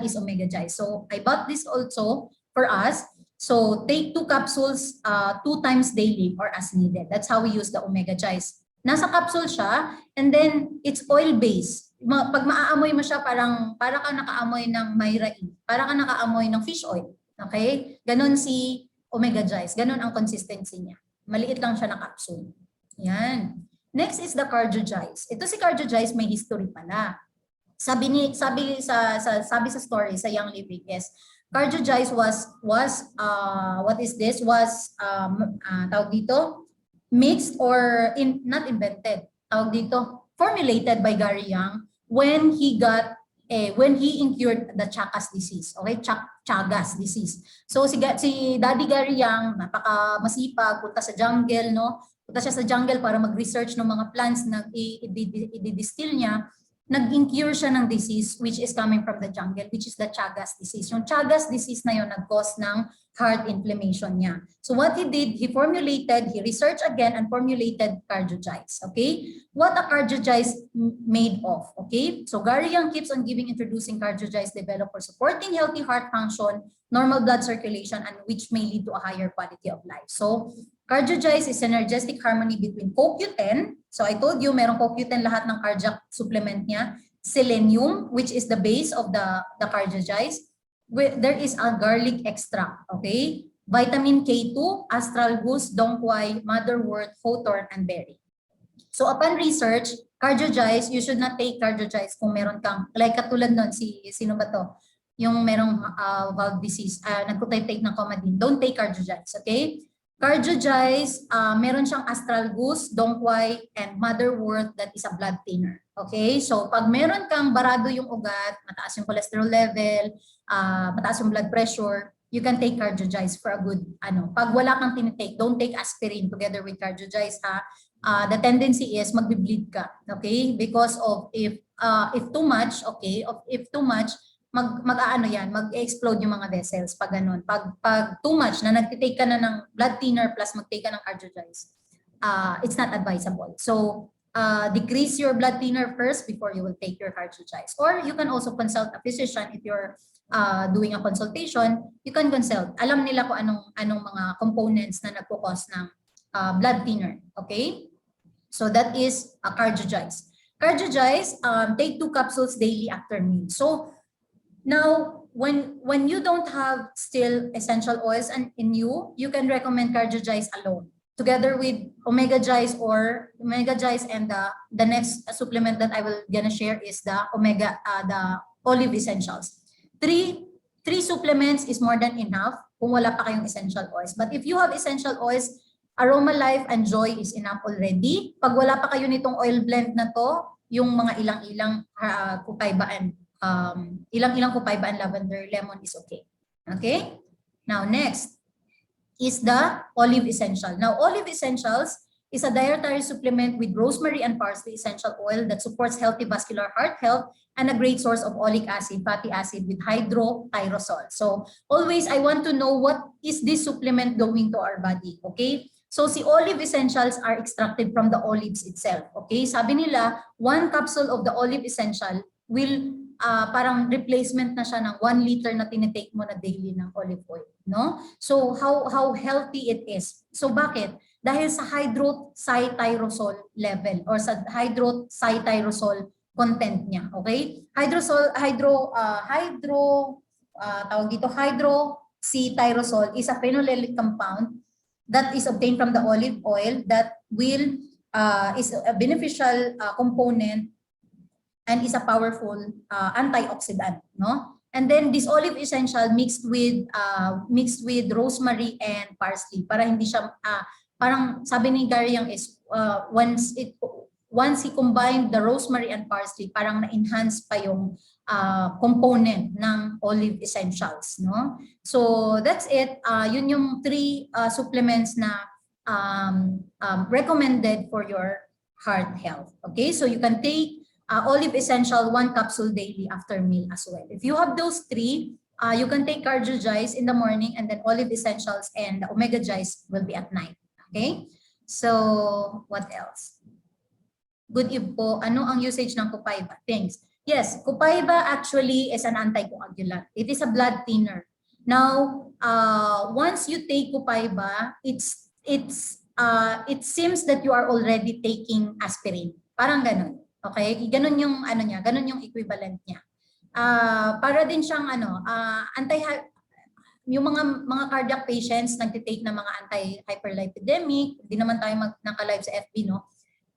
is Omega Guys. So I bought this also for us. So take 2 capsules 2 times daily or as needed. That's how we use the Omega Guys. Nasa capsule siya and then it's oil-based. Pag maaamoy mo siya para ka nakaamoy ng mayrain. Para ka nakaamoy ng fish oil. Okay? Ganon si Omega Guys. Ganon ang consistency niya. Maliit lang siya na capsule. Yan. Next is the Cardio Guys. Ito si Cardio Guys may history pala. Sabi sa story sa Young Living is Cardio Guys was tawag dito mixed or not invented, tawag dito formulated by Gary Young when he incurred the Chagas disease, okay? Chagas disease. So si Daddy Gary Young, napaka-masipag, punta sa jungle, no? Punta siya sa jungle para mag-research ng mga plants na i-distill niya. Nag-incur siya ng disease which is coming from the jungle, which is the Chagas disease. Yung Chagas disease na yun nag-cause ng heart inflammation niya. So what he did, he researched again and formulated Cardio Guys. Okay? What a Cardio Guys made of? Okay? So Gary Young keeps on introducing Cardio Guys developed for supporting healthy heart function, normal blood circulation, and which may lead to a higher quality of life. So Cardio Guys is synergistic harmony between CoQ10. So I told you, merong CoQ10 lahat ng cardiac supplement niya. selenium, which is the base of the cardiagize. There is a garlic extract, okay? Vitamin K2, astragalus, dongquai, motherwort, hawthorn, and berry. So upon research, cardiagize, you should not take cardiagize kung meron kang, like katulad nun, sino ba to? Yung merong valve disease, nagpo-take ng Coumadin. Don't take cardiagize, okay? Cardiagize, meron siyang astragalus, dongquai, and motherwort that is a blood thinner. Okay? So pag meron kang barado yung ugat, mataas yung cholesterol level, mataas yung blood pressure, you can take cardiagize for a good, pag wala kang tinitake, don't take aspirin together with cardiagize, ha? The tendency is magbi-bleed ka, okay? Because of if too much, okay, if too much, mag-explode yung mga vessels pag ganun. Pag too much na nagtitake ka na ng blood thinner plus magtake ka ng cardiagize, it's not advisable. So decrease your blood thinner first before you will take your cardiagize. Or you can also consult a physician if you're doing a consultation. You can consult. Alam nila kung anong mga components na nagpo-cause ng blood thinner. Okay? So that is a cardiagize. Cardiagize, take 2 capsules daily after meal. So now, when you don't have still essential oils in you, you can recommend cardiagize alone, together with omega-gize and the next supplement that I will gonna share is the the olive essentials. Three supplements is more than enough kung wala pa kayong essential oils. But if you have essential oils, Aroma Life and Joy is enough already. Pag wala pa kayo nitong oil blend na to, yung mga ilang-ilang kupaybaan, ilang-ilang kupaybaan lavender, lemon is okay. Okay? Now next is the olive essential. Now olive essentials is a dietary supplement with rosemary and parsley essential oil that supports healthy vascular heart health and a great source of oleic acid, fatty acid with hydrotyrosol. So always I want to know what is this supplement doing to our body, okay? So si olive essentials are extracted from the olives itself, okay? Sabi nila, 1 capsule of the olive essential will parang replacement na siya ng 1 liter na tinitake mo na daily ng olive oil, no? So how healthy it is. So bakit? Dahil sa hydrotyrosol level or sa hydrotyrosol content niya, okay? Hydroxytyrosol is a phenolalic compound that is obtained from the olive oil that will is a beneficial component and is a powerful antioxidant, no? And then this olive essential mixed with rosemary and parsley para hindi siya parang sabi ni Gary Young is once he combined the rosemary and parsley, parang na-enhance pa yung component ng olive essentials, no? So that's it. Yun yung 3 supplements na recommended for your heart health. Okay, so you can take olive essential 1 capsule daily after meal as well. If you have those 3, you can take cardiagize in the morning and then olive essentials and the omega-gize will be at night. Okay, so what else? Good eve po, ano ang usage ng Copaiba? Thanks. Yes, Copaiba actually is an anticoagulant. It is a blood thinner. Now, once you take Copaiba, it seems that you are already taking aspirin. Parang ganun. Okay? Ganun yung ano niya, ganun yung equivalent niya. Para din siyang yung mga cardiac patients nagtitake ng mga anti-hyperlipidemic, hindi naman tayo naka-live sa FB, no?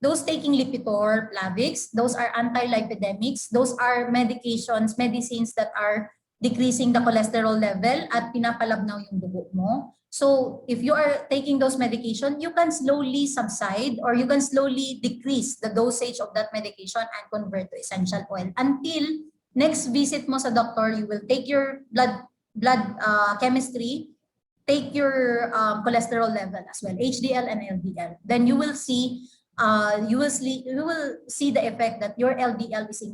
Those taking Lipitor, Plavix, those are anti-lipidemics. Those are medicines that are decreasing the cholesterol level at pinapalabnaw yung dugo mo. So if you are taking those medication, you can slowly subside or you can slowly decrease the dosage of that medication and convert to essential oil until next visit mo sa doctor, you will take your blood chemistry, take your cholesterol level as well, HDL and LDL. Then you will see the effect that your LDL is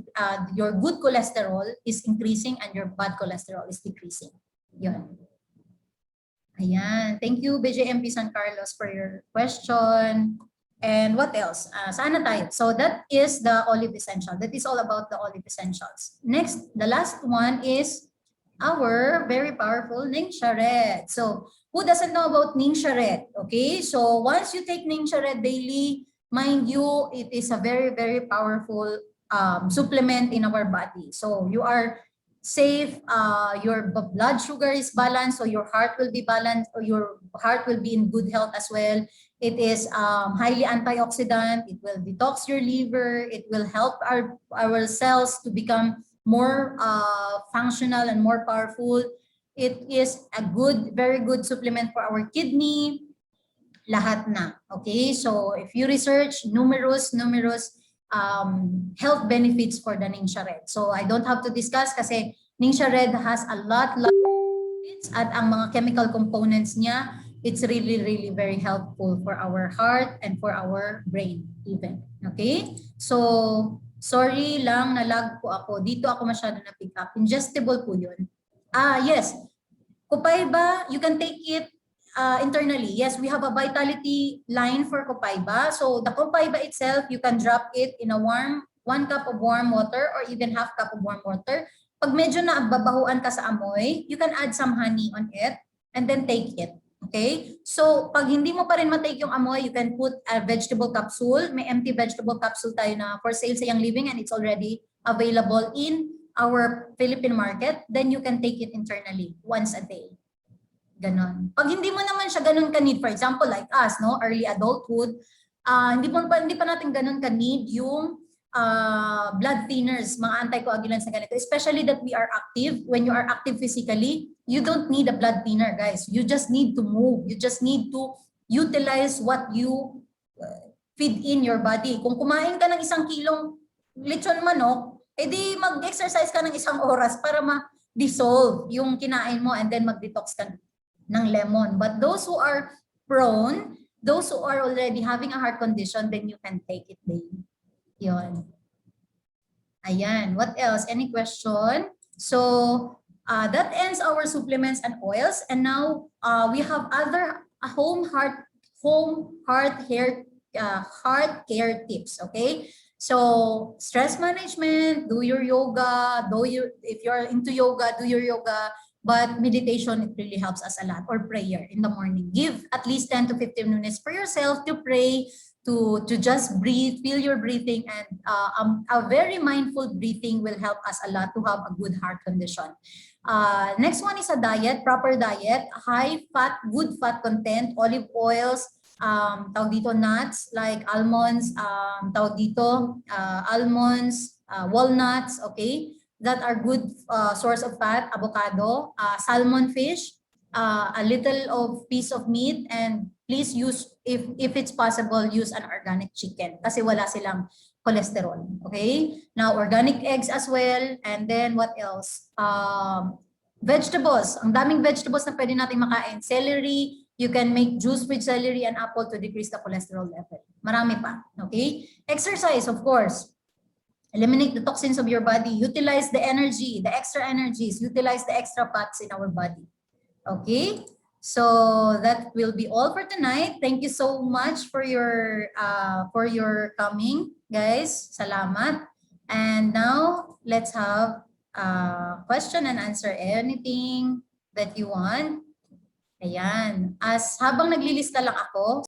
your good cholesterol is increasing and your bad cholesterol is decreasing. Yun. Ayan. Thank you, BJMP San Carlos, for your question. And what else? Saan na tayo? So that is the olive essential. That is all about the olive essentials. Next, the last one is our very powerful Ningsharet. So who doesn't know about Ningsharet? Okay, so once you take Ningsharet daily, mind you, it is a very, very powerful supplement in our body. So you are safe, your blood sugar is balanced, so your heart will be balanced, or your heart will be in good health as well. It is highly antioxidant. It will detox your liver. It will help our cells to become more functional and more powerful. It is a good, very good supplement for our kidney. Lahat na. Okay? So if you research, numerous health benefits for the Ningxia Red. So I don't have to discuss kasi Ningxia Red has a lot of benefits at ang mga chemical components niya, it's really very helpful for our heart and for our brain even. Okay? So sorry lang, nalag po ako. Dito ako masyado na pick up. Ingestible po yun. Yes. Copaiba, you can take it internally. Yes, we have a vitality line for Copaiba. So the Copaiba itself, you can drop it in a 1 cup of warm water or even half cup of warm water. Pag medyo na babahuan ka sa amoy, you can add some honey on it and then take it. Okay? So pag hindi mo pa rin matake yung amoy, you can put a vegetable capsule. May empty vegetable capsule tayo na for sale sa Young Living and it's already available in our Philippine market. Then you can take it internally once a day. Ganon. Pag hindi mo naman siya ganon ka-need, for example, like us, no, early adulthood, hindi pa natin ganon ka-need yung blood thinners, mga anticoagulants na ganito. Especially that we are active. When you are active physically, you don't need a blood thinner, guys. You just need to move. You just need to utilize what you feed in your body. Kung kumain ka ng 1 kilong lechon manok, edi mag-exercise ka ng 1 oras para ma-dissolve yung kinain mo and then mag-detox ka ng lemon. But those who are prone, those who are already having a heart condition, then you can take it daily. Yun. Ayan. What else? Any question? So that ends our supplements and oils. And now we have other home heart care tips. Okay. So stress management, do your yoga, if you're into yoga, do your yoga. But meditation, it really helps us a lot. Or prayer in the morning. Give at least 10 to 15 minutes for yourself to pray, to just breathe, feel your breathing, and a very mindful breathing will help us a lot to have a good heart condition. Next one is a diet, proper diet, high fat, good fat content, olive oils, tawag dito nuts like almonds, tawag dito almonds, walnuts, okay? That are good source of fat, avocado, salmon fish, a little of piece of meat, and please use, if it's possible, use an organic chicken kasi wala silang cholesterol. Okay? Now, organic eggs as well. And then what else? Vegetables. Ang daming vegetables na pwede natin makain. Celery, you can make juice with celery and apple to decrease the cholesterol level. Marami pa. Okay? Exercise, of course. Eliminate the toxins of your body. Utilize the energy, the extra energies. Utilize the extra fats in our body. Okay? So that will be all for tonight. Thank you so much for your coming, guys. Salamat. And now let's have question and answer. Anything that you want. Ayan. Habang naglilista lang ako,